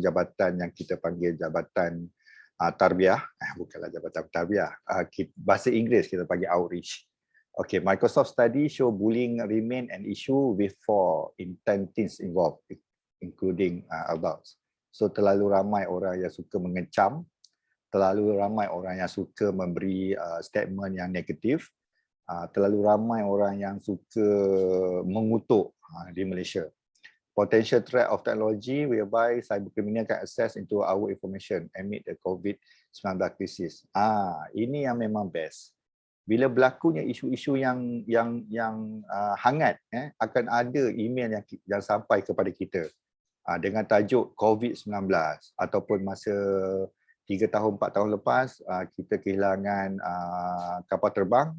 jabatan yang kita panggil jabatan tarbiyah. Bukanlah jabatan tarbiyah. Bahasa Inggeris kita panggil outreach. Okay, Microsoft study show bullying remain an issue with 4 in 10 teens involved, including adults. So terlalu ramai orang yang suka mengecam, terlalu ramai orang yang suka memberi statement yang negatif, terlalu ramai orang yang suka mengutuk di Malaysia. Potential threat of technology whereby cyber criminal can access into our information amid the COVID-19 crisis. Ini yang memang best. Bila berlakunya isu-isu yang hangat, akan ada email yang sampai kepada kita dengan tajuk COVID-19 ataupun masa 3 tahun, 4 tahun lepas, kita kehilangan kapal terbang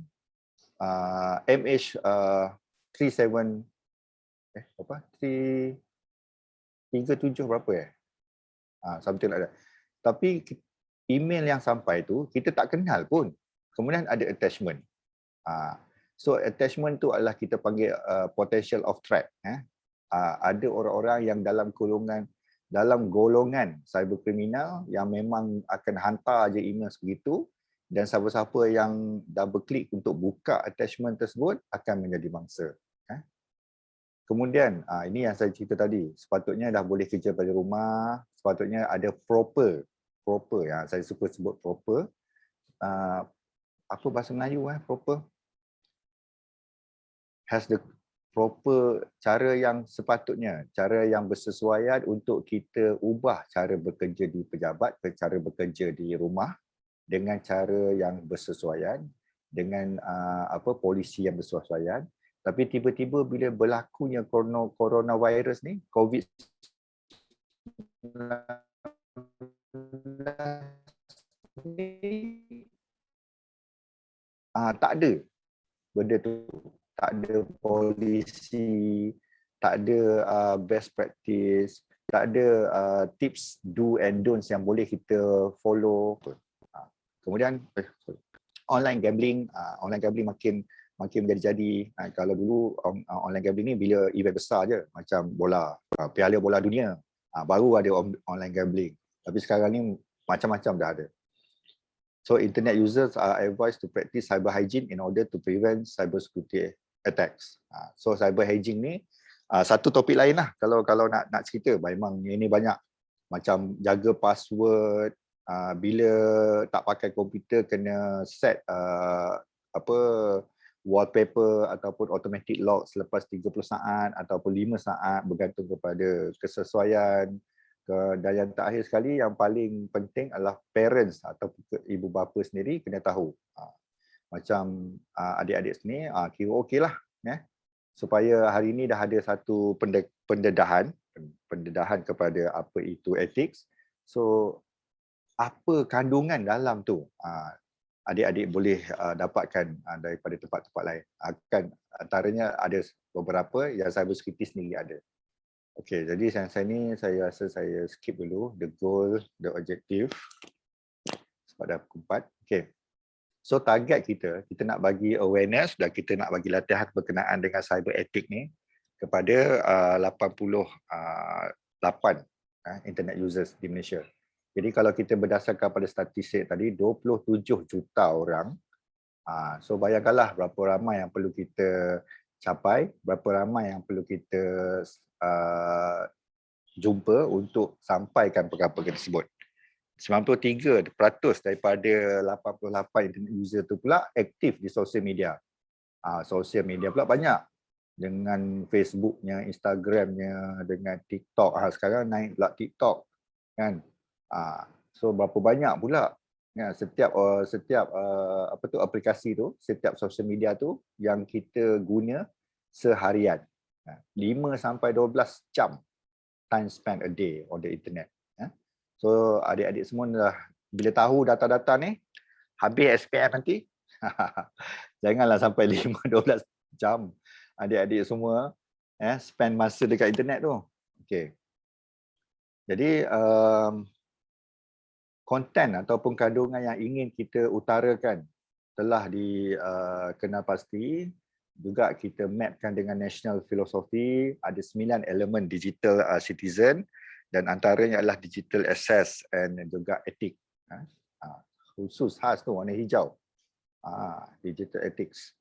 MH37 berapa something like that. Tapi email yang sampai tu kita tak kenal pun. Kemudian ada attachment. So attachment tu adalah kita panggil potential of threat. Ada orang-orang yang dalam golongan cyber kriminal yang memang akan hantar aja email sebegitu, dan siapa-siapa yang double klik untuk buka attachment tersebut akan menjadi mangsa. Kemudian ini yang saya cerita tadi, sepatutnya dah boleh kerja pada rumah, sepatutnya ada proper ya, saya suka sebut proper. Apa bahasa Melayu proper? Has the proper cara yang sepatutnya, cara yang bersesuaian untuk kita ubah cara bekerja di pejabat ke cara bekerja di rumah dengan cara yang bersesuaian, dengan polisi yang bersesuaian. Tapi tiba-tiba bila berlakunya coronavirus ni, COVID-19 ni, tak ada benda tu. Tak ada polisi, tak ada best practice, tak ada tips do and don'ts yang boleh kita follow. Kemudian online gambling makin menjadi-jadi. Kalau dulu online gambling ni bila event besar je, macam Piala Bola Dunia, baru ada online gambling. Tapi sekarang ni macam-macam dah ada. So internet users are advised to practice cyber hygiene in order to prevent cyber security attacks. So cyber hygiene ni satu topik lain lah kalau nak cerita. Memang ini banyak, macam jaga password, bila tak pakai komputer kena set wallpaper ataupun automatic lock selepas 30 saat ataupun 5 saat, bergantung kepada kesesuaian. Dan yang terakhir sekali, yang paling penting adalah parents atau ibu bapa sendiri kena tahu. Macam adik-adik sini kira okey lah, supaya hari ini dah ada satu pendedahan kepada apa itu ethics. So apa kandungan dalam tu, adik-adik boleh dapatkan daripada tempat-tempat lain. Akan antaranya ada beberapa yang cyber security sendiri ada. Okey, jadi saya rasa saya skip dulu the goal, the objective sebab dah pukul 4. Okey. So target kita nak bagi awareness dan kita nak bagi latihan berkenaan dengan cyber ethic ni kepada 88 internet users di Malaysia. Jadi kalau kita berdasarkan pada statistik tadi, 27 juta orang. So bayangkanlah berapa ramai yang perlu kita capai, berapa ramai yang perlu kita jumpa untuk sampaikan perkara-perkara tersebut. 93% daripada 88 internet user tu pula aktif di sosial media. Sosial media pula banyak. Dengan Facebooknya, Instagramnya, dengan TikTok. Sekarang naik pula TikTok, kan? So berapa banyak pula setiap aplikasi tu, setiap sosial media tu yang kita guna seharian. 5 sampai 12 jam time spent a day on the internet. So adik-adik semua dah bila tahu data-data ni, habis SPM nanti, janganlah sampai 5-12 jam adik-adik semua spend masa dekat internet tu. Okey. Jadi konten ataupun kandungan yang ingin kita utarakan telah dikenal pasti. Juga kita mapkan dengan national philosophy, ada 9 elemen digital citizen dan antaranya adalah digital access and juga etik. Khusus khas tu warna hijau. Digital ethics.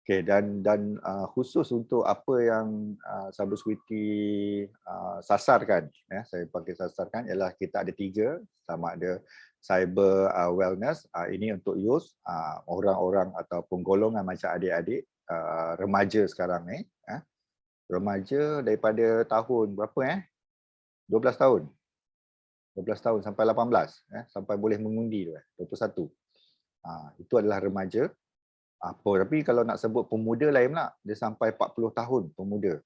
Okey, dan khusus untuk apa yang cyber security sasarkan, saya pakai sasarkan ialah kita ada 3, sama ada cyber wellness, ini untuk use orang-orang ataupun golongan macam adik-adik, remaja sekarang ni, remaja daripada tahun berapa 12 tahun. 12 tahun sampai 18, sampai boleh mengundi 21. Itu adalah remaja. Tapi kalau nak sebut pemuda lain pula, dia sampai 40 tahun pemuda.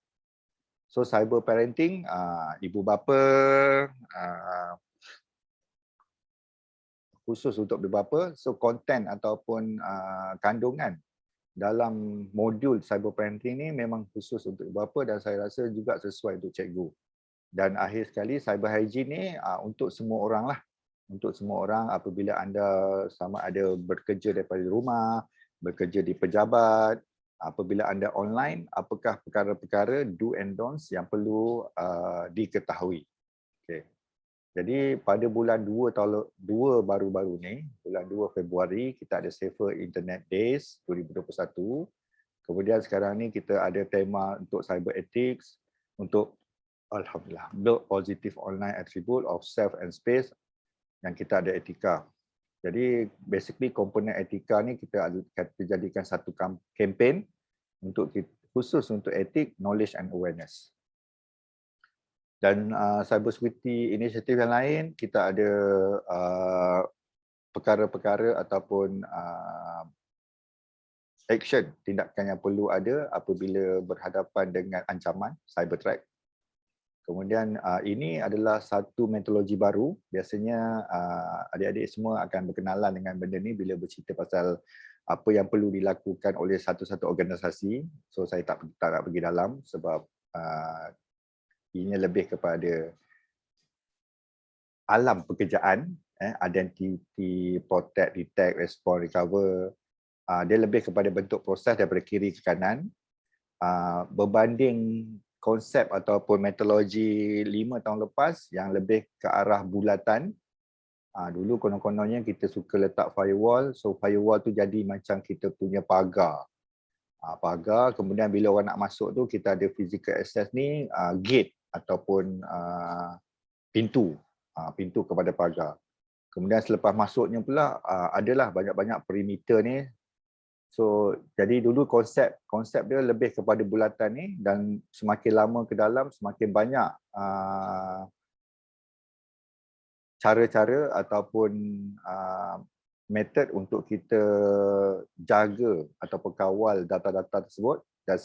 So cyber parenting, ibu bapa, khusus untuk ibu bapa, so konten ataupun kandungan dalam modul cyber parenting ni memang khusus untuk ibu bapa dan saya rasa juga sesuai untuk cikgu. Dan akhir sekali cyber hygiene ni untuk semua orang lah. Untuk semua orang apabila anda sama ada bekerja daripada rumah, bekerja di pejabat, apabila anda online, apakah perkara-perkara do and don'ts yang perlu diketahui. Okay. Jadi pada bulan 2 baru-baru ni, bulan 2 Februari, kita ada Safer Internet Days 2021 Kemudian sekarang ni kita ada tema untuk cyber ethics, untuk alhamdulillah build positive online attribute of self and space, yang kita ada etika. Jadi basically komponen etika ni kita jadikan satu kempen untuk khusus untuk etik, knowledge and awareness. Dan cyber security initiative yang lain, kita ada perkara-perkara ataupun action, tindakan yang perlu ada apabila berhadapan dengan ancaman cyber threat. Kemudian ini adalah satu metodologi baru. Biasanya adik-adik semua akan berkenalan dengan benda ni bila bercerita pasal apa yang perlu dilakukan oleh satu-satu organisasi. So saya tak nak pergi dalam sebab ini lebih kepada alam pekerjaan, identity, protect, detect, respond, recover. Dia lebih kepada bentuk proses daripada kiri ke kanan. Berbanding konsep ataupun metodologi 5 tahun lepas yang lebih ke arah bulatan. Dulu konon-kononnya kita suka letak firewall, so firewall tu jadi macam kita punya pagar. Pagar, kemudian bila orang nak masuk tu kita ada physical access ni, gate ataupun pintu kepada pagar. Kemudian selepas masuknya pula adalah banyak-banyak perimeter ni. So jadi dulu konsep dia lebih kepada bulatan ni, dan semakin lama ke dalam semakin banyak cara-cara ataupun metod untuk kita jaga ataupun kawal data-data tersebut, dan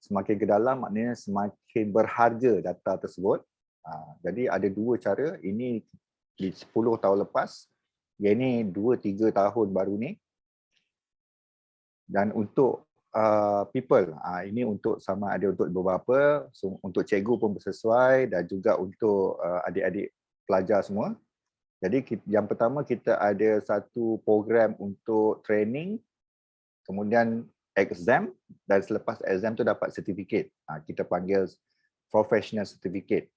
semakin ke dalam maknanya semakin berharga data tersebut. Jadi ada dua cara, ini di 10 tahun lepas, yang ini 2-3 tahun baru ni. Dan untuk people, ini untuk sama ada untuk beberapa, so, untuk cikgu pun bersesuai dan juga untuk adik-adik pelajar semua. Jadi yang pertama kita ada satu program untuk training, kemudian exam, dan selepas exam tu dapat sertifikat. Kita panggil professional certificate.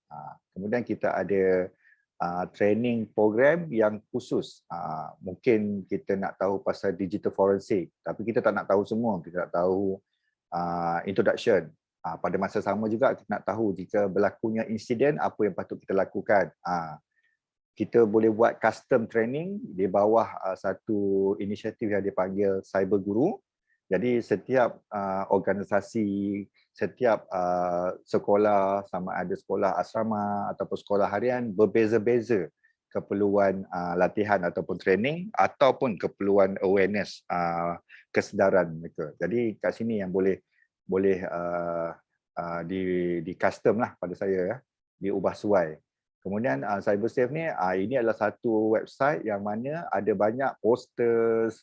Kemudian kita ada training program yang khusus. Mungkin kita nak tahu pasal digital forensik, tapi kita tak nak tahu semua. Kita nak tahu introduction. Pada masa sama juga kita nak tahu jika berlakunya insiden, apa yang patut kita lakukan. Kita boleh buat custom training di bawah satu inisiatif yang dipanggil Cyber Guru. Jadi setiap organisasi, setiap sekolah, sama ada sekolah asrama ataupun sekolah harian, berbeza-beza keperluan latihan ataupun training ataupun keperluan awareness, kesedaran mereka. Jadi kat sini yang boleh di custom lah pada saya, ya, diubah suai. Kemudian CyberSafe ni, ini adalah satu website yang mana ada banyak posters,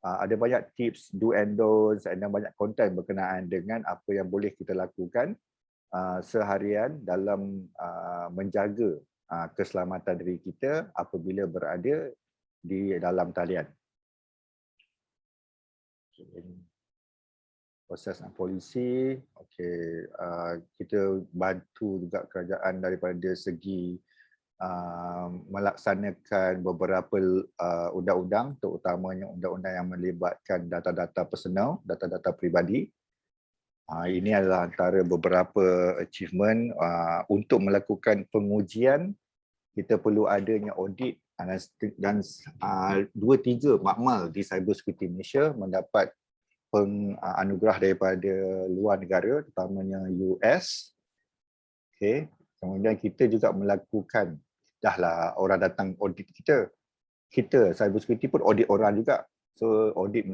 ada banyak tips, do and don'ts, dan banyak konten berkenaan dengan apa yang boleh kita lakukan seharian dalam menjaga keselamatan diri kita apabila berada di dalam talian. Proses polisi, okey, kita bantu juga kerajaan daripada segi melaksanakan beberapa undang-undang, terutamanya undang-undang yang melibatkan data-data personal, data-data peribadi. Ini adalah antara beberapa achievement. Untuk melakukan pengujian, kita perlu adanya audit, dan 2-3 makmal di Cyber Security Malaysia mendapat anugerah daripada luar negara, terutamanya US. Okay. Kemudian kita juga melakukan, dahlah orang datang audit kita cyber security pun audit orang juga. So audit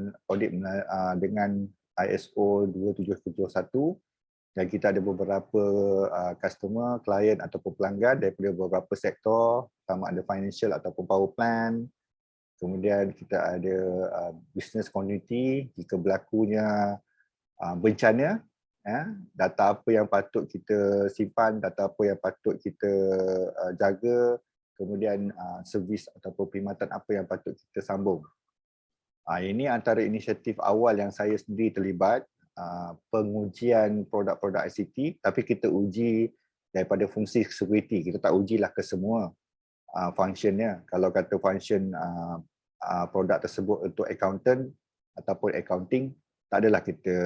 dengan ISO 27701, dan kita ada beberapa customer, klien ataupun pelanggan daripada beberapa sektor, sama ada financial ataupun power plant. Kemudian kita ada business community, jika berlakunya bencana, data apa yang patut kita simpan, data apa yang patut kita jaga, kemudian servis ataupun perkhidmatan apa yang patut kita sambung. Ini antara inisiatif awal yang saya sendiri terlibat, pengujian produk-produk ICT, tapi kita uji daripada fungsi security, kita tak ujilah ke semua functionnya. Kalau kata function produk tersebut untuk accountant ataupun accounting, Tak adalah kita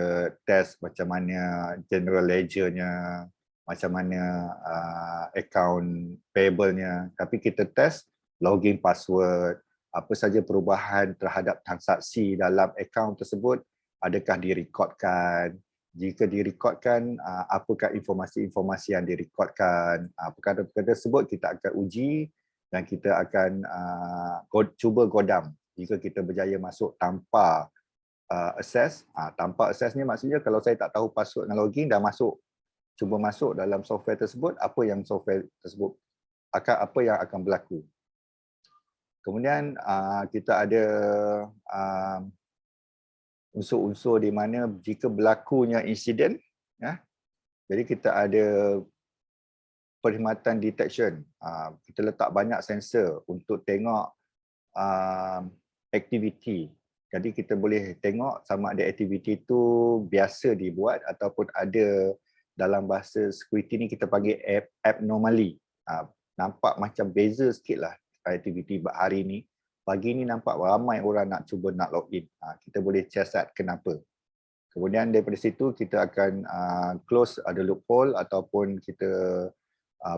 test macam mana general ledger-nya, macam mana account payable-nya, tapi kita test login password, apa saja perubahan terhadap transaksi dalam account tersebut, adakah direkodkan, jika direkodkan, apakah informasi-informasi yang direkodkan, perkara-perkara tersebut kita akan uji dan kita akan cuba godam jika kita berjaya masuk tanpa access. Tanpa access ni maksudnya kalau saya tak tahu password dan login dah masuk, cuba masuk dalam software tersebut, apa yang software tersebut apa yang akan berlaku. Kemudian kita ada unsur-unsur di mana jika berlakunya insiden, ya, jadi kita ada perkhidmatan detection. Kita letak banyak sensor untuk tengok aktiviti. Jadi kita boleh tengok sama ada aktiviti itu biasa dibuat ataupun ada dalam bahasa security ni kita panggil abnormally. Nampak macam beza sikit lah aktiviti hari ni. Pagi ni nampak ramai orang nak cuba nak login. Kita boleh siasat kenapa. Kemudian daripada situ kita akan close ada loophole ataupun kita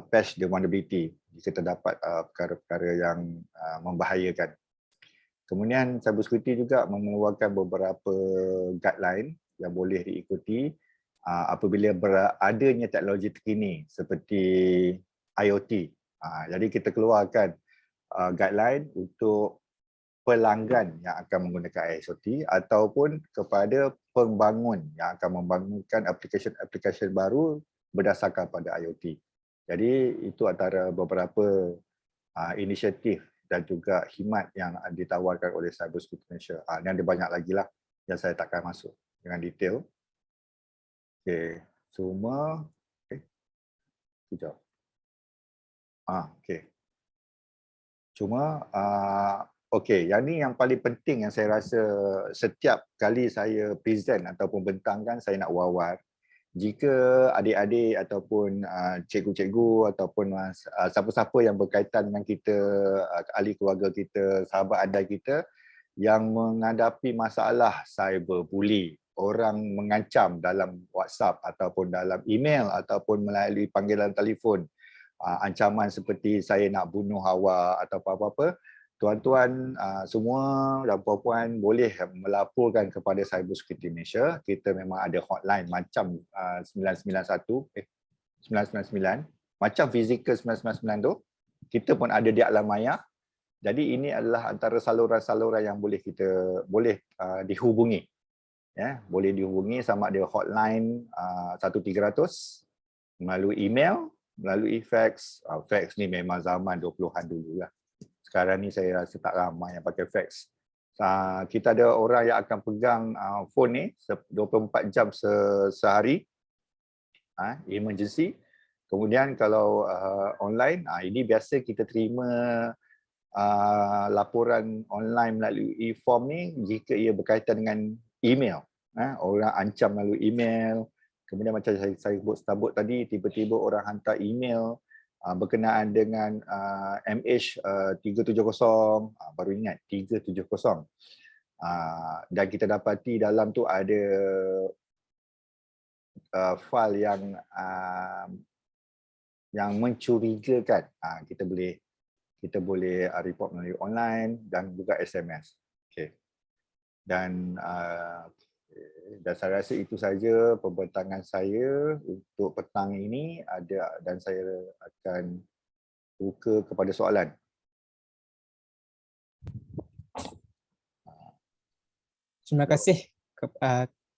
patch the vulnerability jika terdapat perkara-perkara yang membahayakan. Kemudian cyber security juga mengeluarkan beberapa guideline yang boleh diikuti apabila beradanya teknologi terkini seperti IoT. Jadi kita keluarkan guideline untuk pelanggan yang akan menggunakan IoT ataupun kepada pembangun yang akan membangunkan aplikasi-aplikasi baru berdasarkan pada IoT. Jadi itu antara beberapa inisiatif dan juga khidmat yang ditawarkan oleh Cyber Security Malaysia. Ini ada banyak lagi lah yang saya takkan masuk dengan detail. Okey, semua sekejap. Okey. Cuma okey, yang ni yang paling penting yang saya rasa setiap kali saya present ataupun bentangkan saya nak war-war. Jika adik-adik ataupun cikgu-cikgu ataupun siapa-siapa yang berkaitan dengan kita, ahli keluarga kita, sahabat anda kita yang menghadapi masalah cyberbully, orang mengancam dalam WhatsApp ataupun dalam email ataupun melalui panggilan telefon, ancaman seperti saya nak bunuh Hawa atau apa-apa, tuan-tuan semua dan puan-puan boleh melaporkan kepada Cyber Security Malaysia. Kita memang ada hotline macam 999 macam fizikal 999 tu. Kita pun ada di alam maya. Jadi ini adalah antara saluran-saluran yang boleh kita dihubungi. Ya, boleh dihubungi sama ada hotline 1300 melalui email, melalui fax. Fax ni memang zaman 20-an dulu lah. Sekarang ni saya rasa tak ramai yang pakai fax. Kita ada orang yang akan pegang phone ni 24 jam sehari, emergency. Kemudian kalau online, ini biasa kita terima laporan online melalui e-form ni jika ia berkaitan dengan email. Orang ancam melalui email. Kemudian macam saya sebut tadi, tiba-tiba orang hantar email berkenaan dengan MH370, baru ingat 370. Dan kita dapati dalam tu ada file yang mencurigakan. Kita boleh report melalui online dan juga SMS. Okay. Dan saya rasa itu saja pembentangan saya untuk petang ini dan saya akan buka kepada soalan. Terima kasih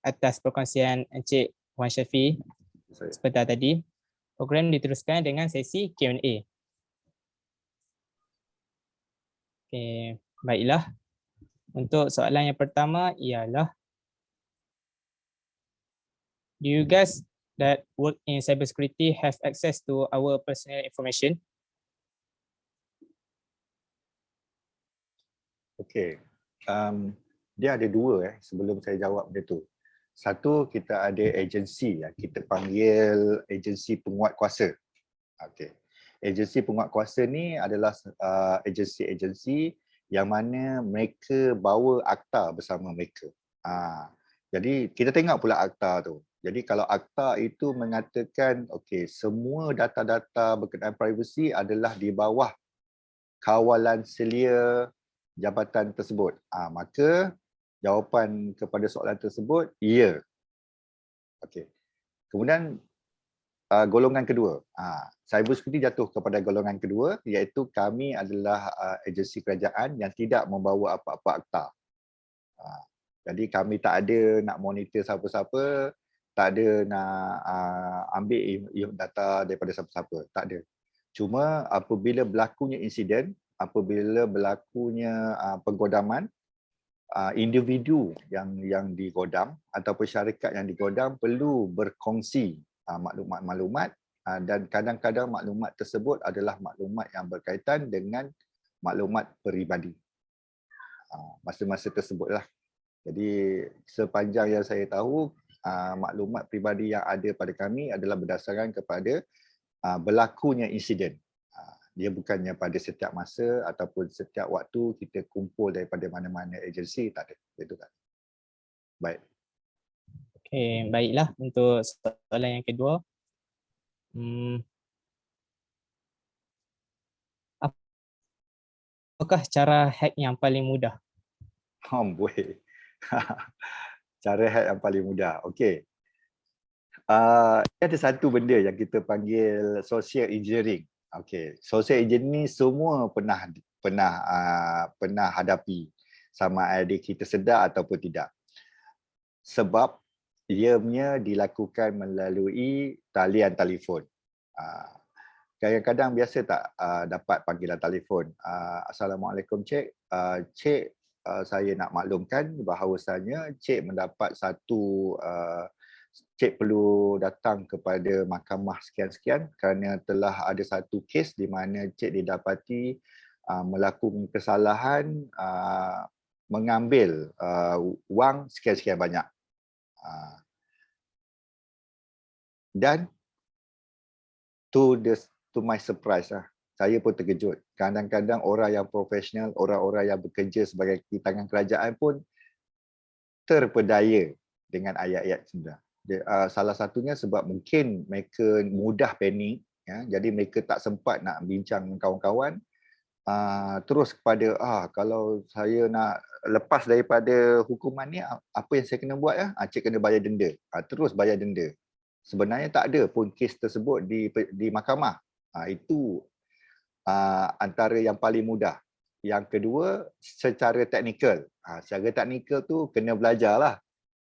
atas perkongsian Encik Wan Syafi sebentar tadi. Program diteruskan dengan sesi Q&A. Okey, baiklah. Untuk soalan yang pertama ialah, do you guys that work in cybersecurity have access to our personal information? Okey. Dia ada dua sebelum saya jawab dia tu. Satu, kita ada agensi yang kita panggil agensi penguat kuasa. Okey. Agensi penguat kuasa ni adalah agensi-agensi yang mana mereka bawa akta bersama mereka. Jadi kita tengok pula akta tu. Jadi kalau akta itu mengatakan okey, semua data-data berkenaan privacy adalah di bawah kawalan selia jabatan tersebut. Maka jawapan kepada soalan tersebut ya. Okey. Kemudian golongan kedua. Cyber security jatuh kepada golongan kedua, iaitu kami adalah agensi kerajaan yang tidak membawa apa-apa akta. Jadi kami tak ada nak monitor siapa-siapa, tak ada nak ambil data daripada siapa-siapa, tak ada. Cuma apabila berlakunya insiden, apabila berlakunya penggodaman, individu yang digodam ataupun syarikat yang digodam perlu berkongsi maklumat-maklumat, dan kadang-kadang maklumat tersebut adalah maklumat yang berkaitan dengan maklumat peribadi. Masa-masa tersebutlah. Jadi sepanjang yang saya tahu, maklumat peribadi yang ada pada kami adalah berdasarkan kepada berlakunya insiden. Dia bukannya pada setiap masa ataupun setiap waktu kita kumpul daripada mana-mana agensi, tak ada. Itu tak. Baik. Okey, baiklah untuk soalan yang kedua. Apakah cara hack yang paling mudah? Boleh. Cara hack yang paling mudah. Okey. Ada satu benda yang kita panggil social engineering. Okey, social engineering ni semua pernah hadapi, sama ada kita sedar ataupun tidak. Sebab ianya dilakukan melalui talian telefon. Kadang-kadang biasa tak dapat panggilan telefon. Assalamualaikum cik. Cik, saya nak maklumkan bahawasanya cik mendapat satu cik perlu datang kepada mahkamah sekian-sekian kerana telah ada satu kes di mana cik didapati melakukan kesalahan mengambil wang sekian-sekian banyak. Dan to my surprise, saya pun terkejut. Kadang-kadang orang yang profesional, orang-orang yang bekerja sebagai tangan kerajaan pun terpedaya dengan ayat-ayat sebenar. Salah satunya sebab mungkin mereka mudah panik, jadi mereka tak sempat nak bincang dengan kawan-kawan, terus kepada kalau saya nak lepas daripada hukuman ni, apa yang saya kena buat cik kena bayar denda, terus bayar denda. Sebenarnya tak ada pun kes tersebut di mahkamah. Itu antara yang paling mudah. Yang kedua, secara teknikal. Secara teknikal tu kena belajarlah.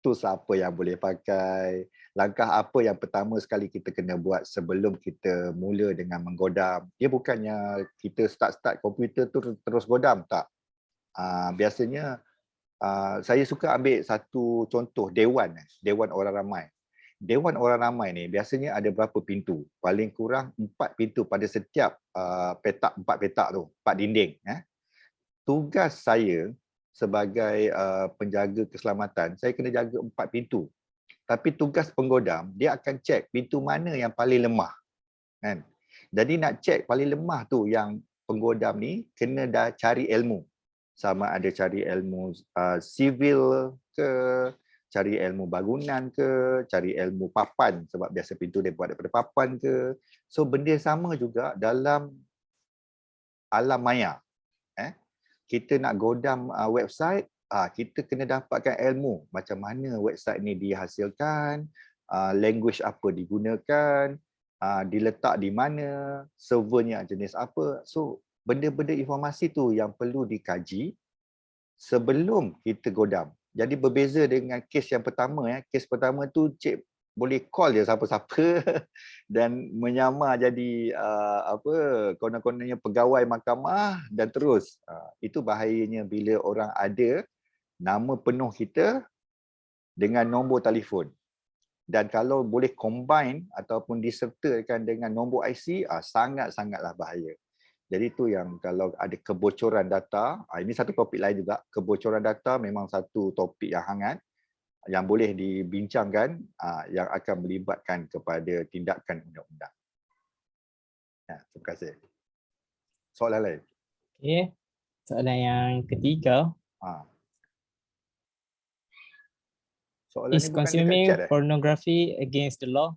Tools apa yang boleh pakai, langkah apa yang pertama sekali kita kena buat sebelum kita mula dengan menggodam. Dia bukannya kita start komputer tu terus godam, tak. Biasanya saya suka ambil satu contoh dewan orang ramai. Dewan orang ramai ni biasanya ada berapa pintu? Paling kurang 4 pintu pada setiap petak, 4 petak tu, 4 dinding. Tugas saya sebagai penjaga keselamatan, saya kena jaga 4 pintu. Tapi tugas penggodam, dia akan cek pintu mana yang paling lemah. Kan? Jadi nak cek paling lemah tu yang penggodam ni kena dah cari ilmu. Sama ada cari ilmu sivil ke, cari ilmu bangunan ke, cari ilmu papan sebab biasa pintu dia buat daripada papan ke. So benda sama juga dalam alam maya. Kita nak godam website, kita kena dapatkan ilmu macam mana website ni dihasilkan, language apa digunakan, diletak di mana, servernya jenis apa. So benda-benda informasi tu yang perlu dikaji sebelum kita godam. Jadi berbeza dengan kes yang pertama. Kes pertama tu cik boleh call je siapa-siapa dan menyamar jadi konon-kononnya pegawai mahkamah dan terus. Itu bahayanya bila orang ada nama penuh kita dengan nombor telefon. Dan kalau boleh combine ataupun disertakan dengan nombor IC, sangat-sangatlah bahaya. Jadi itu yang kalau ada kebocoran data, ini satu topik lain juga. Kebocoran data memang satu topik yang hangat yang boleh dibincangkan, yang akan melibatkan kepada tindakan undang-undang. Terima kasih. Soalan lain? Okey. Soalan yang ketiga. Soalan Is ni bukan dekat consuming chat pornography against the law?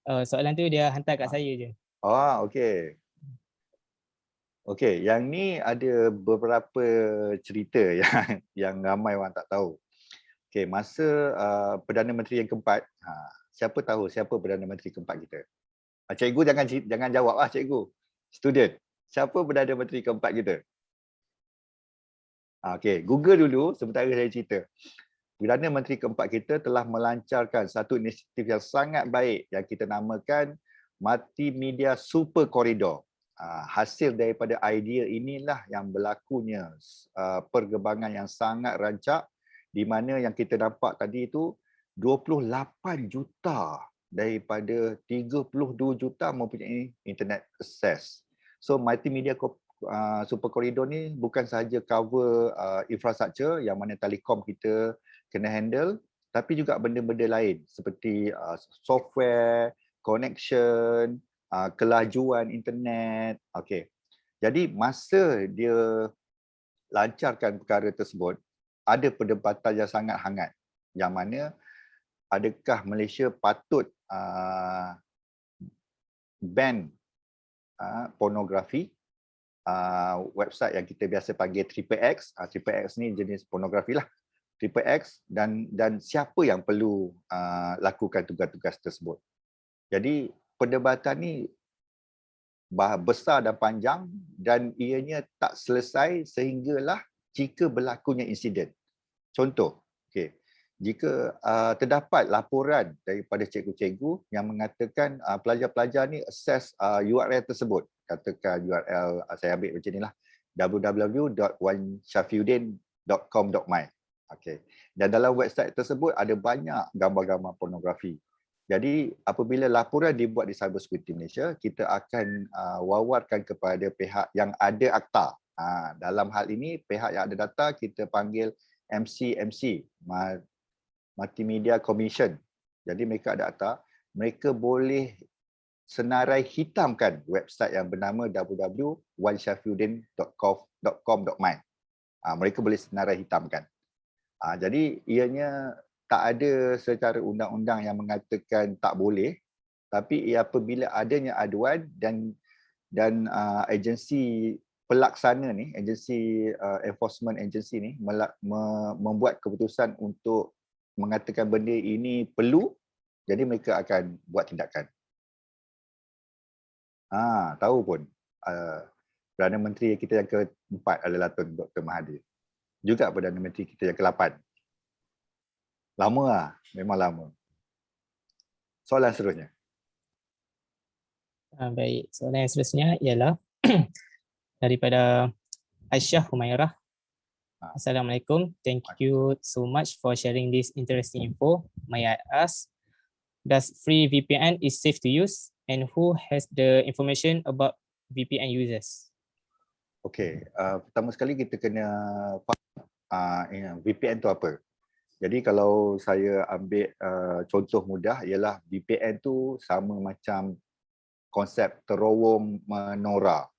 Soalan tu dia hantar kat saya je. Okey. Okey, yang ni ada beberapa cerita yang ramai orang tak tahu. Okey, masa Perdana Menteri yang keempat, siapa tahu siapa Perdana Menteri keempat kita? Cikgu jangan jawab cikgu. Student, siapa Perdana Menteri keempat kita? Okey, Google dulu sementara saya cerita. Perdana Menteri keempat kita telah melancarkan satu inisiatif yang sangat baik yang kita namakan Multimedia Super Corridor. Hasil daripada idea inilah yang berlakunya perkembangan yang sangat rancak di mana yang kita nampak tadi itu 28 juta daripada 32 juta mempunyai internet access. So Multimedia Super Corridor ni bukan sahaja cover infrastruktur yang mana telekom kita kena handle, tapi juga benda-benda lain seperti software, connection, kelajuan internet. Okey. Jadi masa dia lancarkan perkara tersebut, ada perdebatan yang sangat hangat yang mana adakah Malaysia patut ban pornografi, website yang kita biasa panggil XXX. XXX ni jenis pornografi lah. XXX dan siapa yang perlu lakukan tugas-tugas tersebut. Jadi perdebatan ni besar dan panjang dan ianya tak selesai sehinggalah jika berlakunya insiden. Contoh, jika terdapat laporan daripada cikgu-cikgu yang mengatakan pelajar-pelajar ni akses URL tersebut. Katakan URL, saya ambil macam inilah, www.wanshafiuddin.com.my. Dan dalam website tersebut ada banyak gambar-gambar pornografi. Jadi apabila laporan dibuat di Cyber Security Malaysia, kita akan wawarkan kepada pihak yang ada akta. Dalam hal ini, pihak yang ada data kita panggil MCMC, Multimedia Commission. Jadi mereka ada akta, mereka boleh senarai hitamkan website yang bernama www.wanshafiuddin.com.my. Mereka boleh senarai hitamkan. Jadi ianya tak ada secara undang-undang yang mengatakan tak boleh, tapi apabila adanya aduan dan agensi pelaksana ni, agensi enforcement agency ni membuat keputusan untuk mengatakan benda ini perlu, jadi mereka akan buat tindakan. Tahu pun Perdana Menteri kita yang keempat adalah Tun Dr. Mahathir. Juga Perdana Menteri kita yang ke-8. Lama lah, memang lama. Soalan seterusnya. Baik, soalan yang seterusnya ialah daripada Aisyah Humairah. Assalamualaikum. Thank you so much for sharing this interesting info. May I ask, does free VPN is safe to use and who has the information about VPN users? Okey, pertama sekali kita kena faham VPN tu apa. Jadi kalau saya ambil contoh mudah ialah VPN tu sama macam konsep terowong menora.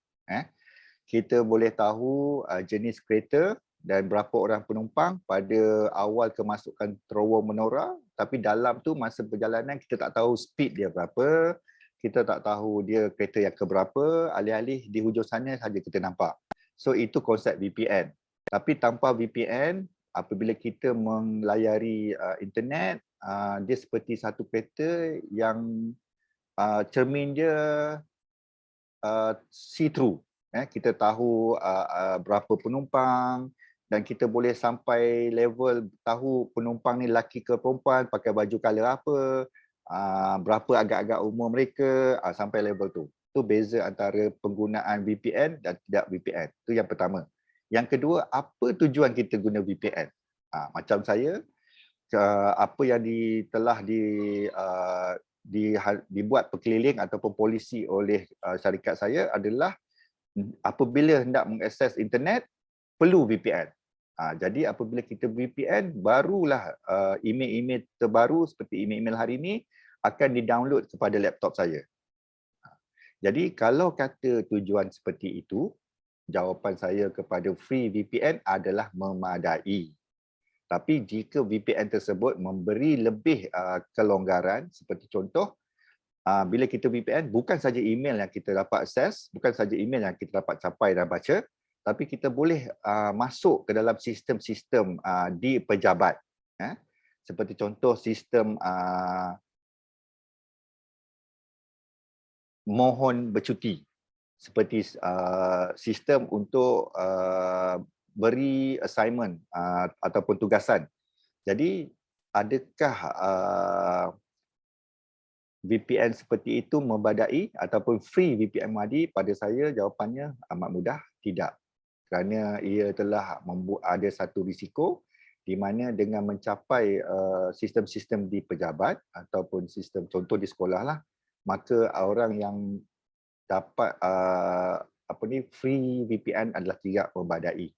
Kita boleh tahu jenis kereta dan berapa orang penumpang pada awal kemasukan terowong menora, tapi dalam tu masa perjalanan kita tak tahu speed dia berapa, kita tak tahu dia kereta yang keberapa, alih-alih di hujung sana saja kita nampak. So itu konsep VPN. Tapi tanpa VPN, apabila kita melayari internet, dia seperti satu kereta yang cermin dia see-through. Kita tahu berapa penumpang dan kita boleh sampai level tahu penumpang ni lelaki ke perempuan, pakai baju color apa, berapa agak-agak umur mereka, sampai level tu. Itu beza antara penggunaan VPN dan tidak VPN. Itu yang pertama. Yang kedua, apa tujuan kita guna VPN? Macam saya, apa yang telah dibuat perkeliling ataupun polisi oleh syarikat saya adalah apabila hendak mengakses internet, perlu VPN. Jadi apabila kita VPN, barulah email-email terbaru seperti email-email hari ini akan di-download kepada laptop saya. Jadi kalau kata tujuan seperti itu, jawapan saya kepada free VPN adalah memadai. Tapi jika VPN tersebut memberi lebih kelonggaran, seperti contoh, bila kita VPN, bukan saja email yang kita dapat akses, bukan saja email yang kita dapat capai dan baca, tapi kita boleh masuk ke dalam sistem-sistem di pejabat. Seperti contoh sistem mohon bercuti, seperti sistem untuk beri assignment ataupun tugasan. Jadi adakah VPN seperti itu membadai ataupun free VPN Mahdi? Pada saya jawapannya amat mudah, tidak. Kerana ia telah ada satu risiko di mana dengan mencapai sistem-sistem di pejabat ataupun sistem contoh di sekolah lah, maka orang yang dapat free VPN adalah tidak membadai.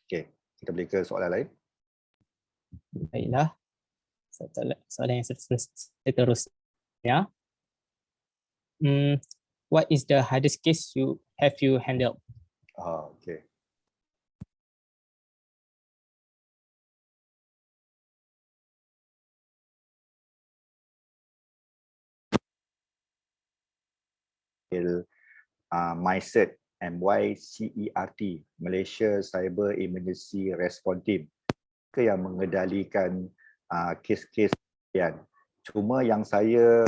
Okey, kita boleh ke soalan lain. Baiklah. Soalan yang seterusnya. What is the hardest case you handled? Okey. MyCERT, MyCERT, Malaysia Cyber Emergency Response Team, ke yang mengendalikan kes-kes sekian. Cuma yang saya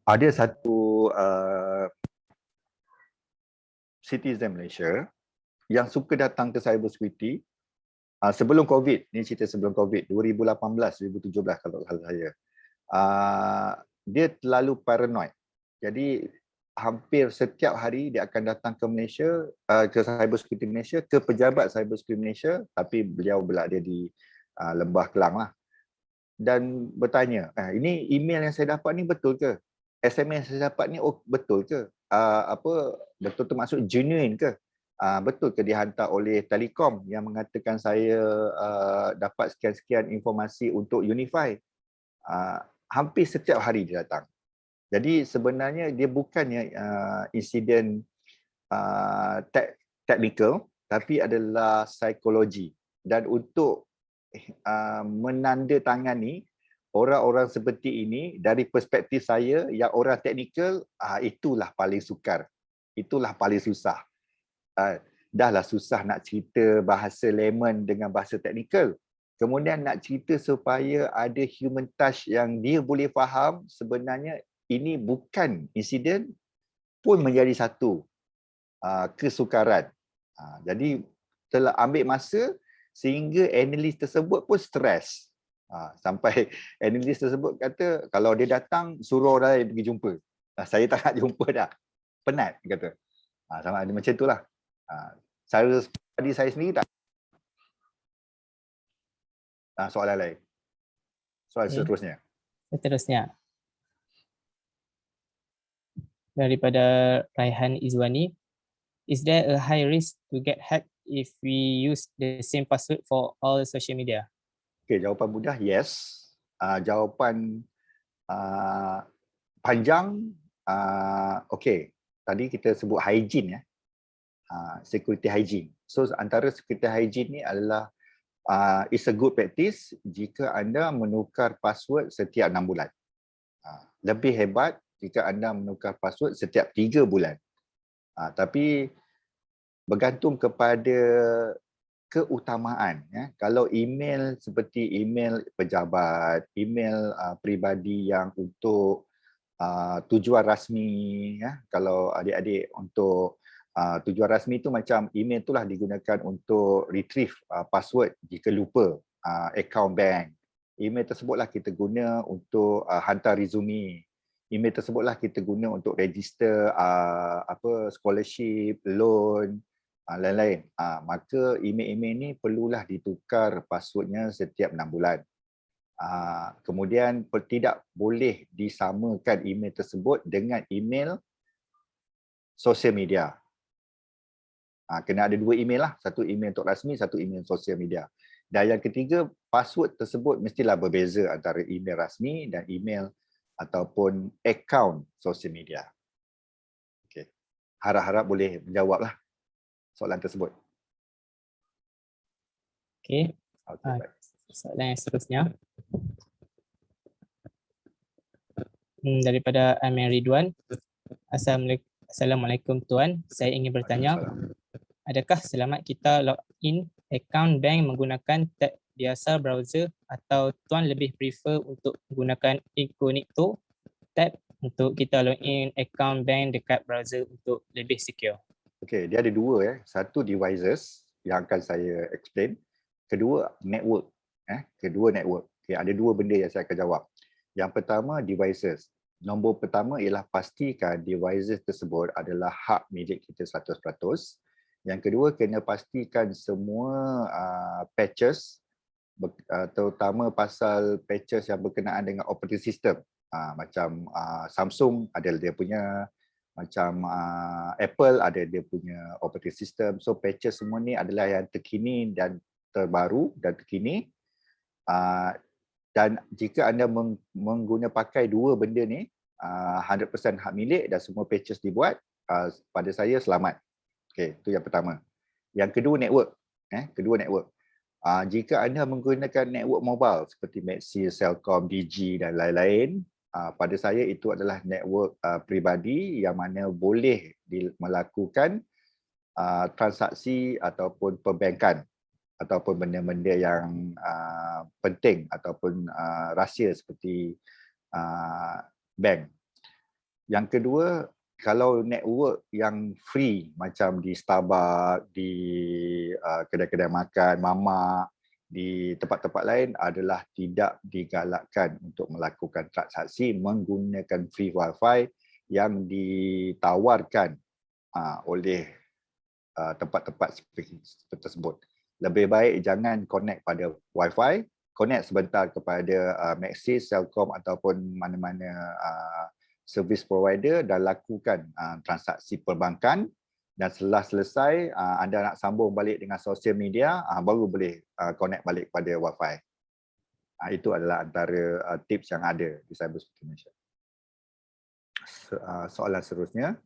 ada satu citizen Malaysia yang suka datang ke cyber security sebelum COVID, ni cerita sebelum COVID, 2018-2017 kalau salah saya. Dia terlalu paranoid. Jadi hampir setiap hari dia akan datang ke Malaysia, ke cyber security Malaysia, ke pejabat cyber security Malaysia, tapi beliau berada di Lembah Kelang lah. Dan bertanya, ini email yang saya dapat ni betul ke? SMS yang saya dapat ni betul ke? Betul tu maksud genuine ke? Betul ke dihantar oleh Telekom yang mengatakan saya dapat sekian-sekian informasi untuk Unify? Hampir setiap hari dia datang. Jadi sebenarnya dia bukannya insiden technical, tapi adalah psikologi. Dan untuk menandatangani orang-orang seperti ini, dari perspektif saya yang orang teknikal, itulah paling sukar. Itulah paling susah. Dahlah susah nak cerita bahasa layman dengan bahasa teknikal. Kemudian nak cerita supaya ada human touch yang dia boleh faham, sebenarnya ini bukan insiden pun menjadi satu kesukaran. Jadi telah ambil masa sehingga analis tersebut pun stres. Sampai analis tersebut kata kalau dia datang suruh orang lain pergi jumpa. Saya tak nak jumpa dah. Penat kata. Sama ada macam itulah. Saya sendiri tak. Soalan lain. Soalan seterusnya. Daripada Raihan Izwani, is there a high risk to get hacked if we use the same password for all social media? Okay, jawapan mudah, yes. Jawapan panjang, okay. Tadi kita sebut hygiene, security hygiene. So antara security hygiene ni adalah it's a good practice jika anda menukar password setiap 6 bulan. Lebih hebat jika anda menukar password setiap 3 bulan. Tapi bergantung kepada keutamaan. Kalau email seperti email pejabat, email peribadi yang untuk tujuan rasmi, kalau adik-adik untuk tujuan rasmi itu macam email itulah digunakan untuk retrieve password jika lupa, account bank. Email tersebutlah kita guna untuk hantar resume. Email tersebutlah kita guna untuk register scholarship, loan, lain-lain. Maka email-email ni perlulah ditukar passwordnya setiap 6 bulan. Kemudian tidak boleh disamakan email tersebut dengan email sosial media. Kena ada 2 email lah. Satu email untuk rasmi, satu email sosial media. Dan yang ketiga, password tersebut mestilah berbeza antara email rasmi dan email ataupun akaun sosial media. Okey. Harap-harap boleh menjawablah soalan tersebut. Okey. Okey, Ah, baik. soalan yang seterusnya. Daripada Amir Ridwan. Assalamualaikum Tuan. Saya ingin bertanya, Waalaikumsalam. adakah selamat kita login akaun bank menggunakan tab biasa browser atau Tuan lebih prefer untuk menggunakan incognito tab untuk kita login akaun bank dekat browser untuk lebih secure? Okey, dia ada dua. Satu devices yang akan saya explain. Kedua network. Kedua network. Okay, ada dua benda yang saya akan jawab. Yang pertama devices. Nombor pertama ialah pastikan devices tersebut adalah hak milik kita 100%. Yang kedua, kena pastikan semua patches, terutama pasal patches yang berkenaan dengan operating system. Macam Samsung ada dia punya, macam Apple ada dia punya operating system. So patches semua ni adalah yang terkini dan terbaru dan terkini. Dan jika anda mengguna pakai dua benda ni, 100% hak milik dan semua patches dibuat, pada saya selamat. Okey, itu yang pertama. Yang kedua network. Kedua network. Jika anda menggunakan network mobile seperti Maxis, Celcom, Digi dan lain-lain, pada saya itu adalah network peribadi yang mana boleh melakukan transaksi ataupun perbankan ataupun benda-benda yang penting ataupun rahsia seperti bank. Yang kedua, kalau network yang free macam di Starbucks, di kedai-kedai makan, mamak, di tempat-tempat lain adalah tidak digalakkan untuk melakukan transaksi menggunakan free wifi yang ditawarkan oleh tempat-tempat seperti tersebut. Lebih baik jangan connect pada wifi, connect sebentar kepada Maxis, Celcom ataupun mana-mana service provider dan lakukan transaksi perbankan, dan setelah selesai anda nak sambung balik dengan sosial media, baru boleh connect balik pada wifi. Itu adalah antara tips yang ada di Cybersecurity Malaysia. Soalan seterusnya.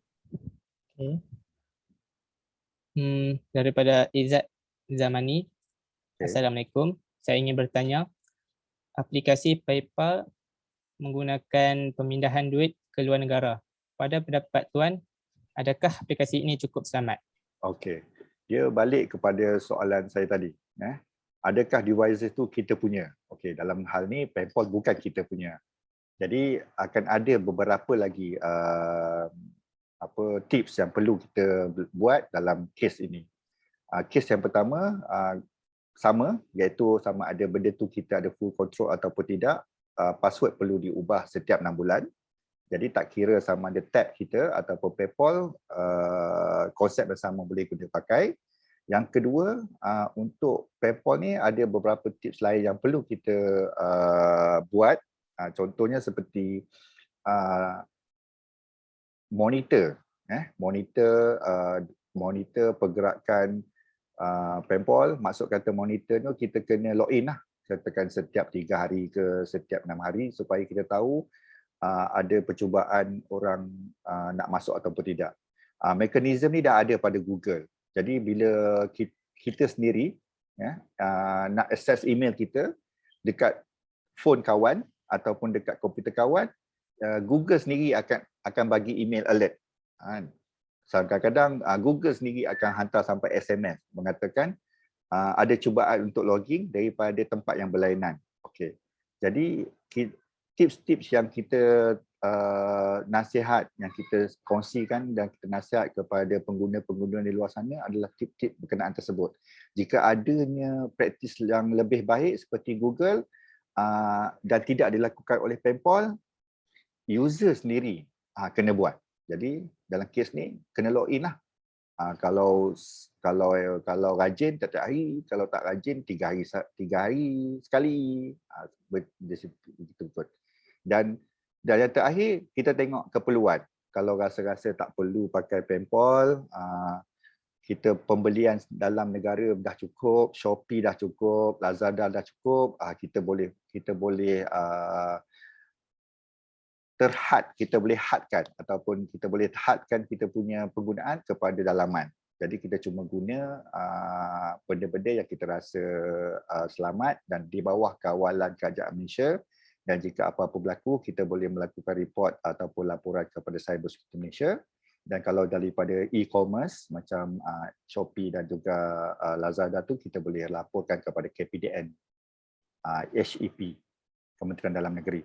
Okay. Daripada Izzat Zamani. Okay. Assalamualaikum. Saya ingin bertanya, aplikasi PayPal menggunakan pemindahan duit ke luar negara. Pada pendapat Tuan, adakah aplikasi ini cukup selamat? Okey. Dia balik kepada soalan saya tadi. Adakah devices itu kita punya? Okey, dalam hal ni PayPal bukan kita punya. Jadi akan ada beberapa lagi tips yang perlu kita buat dalam kes ini. Kes yang pertama sama, iaitu sama ada benda tu kita ada full control ataupun tidak. Password perlu diubah setiap 6 bulan. Jadi tak kira sama ada tab kita ataupun PayPal, konsep bersama boleh kita pakai. Yang kedua, untuk PayPal ni ada beberapa tips lain yang perlu kita buat. Contohnya seperti monitor pergerakan PayPal. Maksud kata monitor tu, kita kena login lah, katakan setiap 3 hari ke setiap 6 hari supaya kita tahu ada percubaan orang nak masuk ataupun tidak. Mekanisme ni dah ada pada Google. Jadi bila kita sendiri nak access email kita dekat phone kawan ataupun dekat komputer kawan, Google sendiri akan bagi email alert. Kadang-kadang Google sendiri akan hantar sampai SMS mengatakan ada cubaan untuk login daripada tempat yang berlainan. Okey. Jadi tips-tips yang kita nasihat yang kita kongsikan dan kita nasihat kepada pengguna-pengguna di luar sana adalah tip-tip berkenaan tersebut. Jika adanya praktis yang lebih baik seperti Google dan tidak dilakukan oleh PayPal, user sendiri kena buat. Jadi dalam kes ni kena login lah. Kalau rajin tiap hari, kalau tak rajin 3 hari sekali. Betul. Dan yang terakhir, kita tengok keperluan. Kalau rasa-rasa tak perlu pakai PayPal, kita pembelian dalam negara dah cukup, Shopee dah cukup, Lazada dah cukup, kita boleh terhad, kita boleh hadkan ataupun kita boleh hadkan kita punya penggunaan kepada dalaman. Jadi kita cuma guna benda-benda yang kita rasa selamat dan di bawah kawalan Kerajaan Malaysia, dan jika apa-apa berlaku kita boleh melakukan report ataupun laporan kepada Cyber Security Malaysia. Dan kalau daripada e-commerce macam Shopee dan juga Lazada tu, kita boleh laporkan kepada KPDN HEP, Kementerian Dalam Negeri.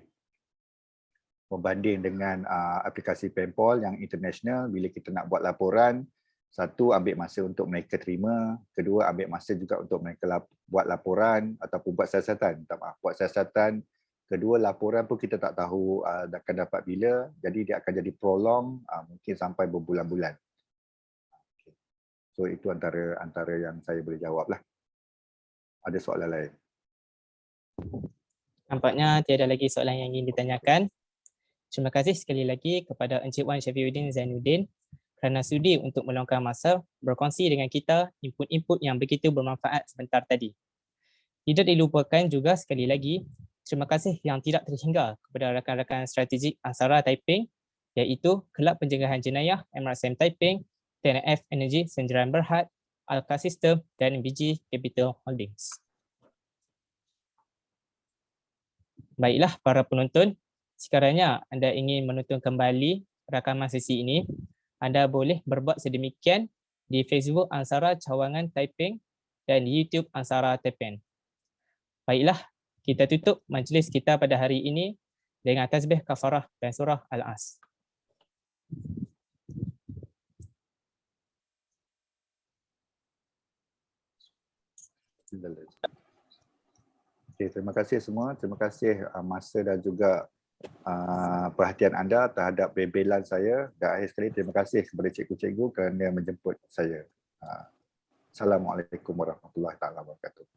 Membanding dengan aplikasi PayPal yang international, bila kita nak buat laporan, satu, ambil masa untuk mereka terima, kedua, ambil masa juga untuk mereka buat laporan ataupun buat siasatan. Buat siasatan, kedua, laporan pun kita tak tahu akan dapat bila, jadi dia akan jadi prolong, mungkin sampai berbulan-bulan. So itu antara yang saya boleh jawab lah. Ada soalan lain? Nampaknya tiada lagi soalan yang ingin ditanyakan. Terima kasih sekali lagi kepada Encik Wan Syafiuddin Zainuddin kerana sudi untuk meluangkan masa berkongsi dengan kita input-input yang begitu bermanfaat sebentar tadi. Tidak dilupakan juga sekali lagi, terima kasih yang tidak terhingga kepada rakan-rakan strategik Ansara Taiping, iaitu Kelab Pencegahan Jenayah MRSM Taiping, TNF Energy Senjaran Berhad, Alka System dan BG Capital Holdings. Baiklah para penonton, sekiranya anda ingin menonton kembali rakaman sesi ini, anda boleh berbuat sedemikian di Facebook Ansara Cawangan Taiping dan di YouTube Ansara Taiping. Baiklah, kita tutup majlis kita pada hari ini dengan tasbih kafarah dan surah Al-As. Okay, terima kasih semua. Terima kasih masa dan juga perhatian anda terhadap bebelan saya, dan akhir sekali terima kasih kepada cikgu-cikgu kerana menjemput saya. Assalamualaikum warahmatullahi wabarakatuh.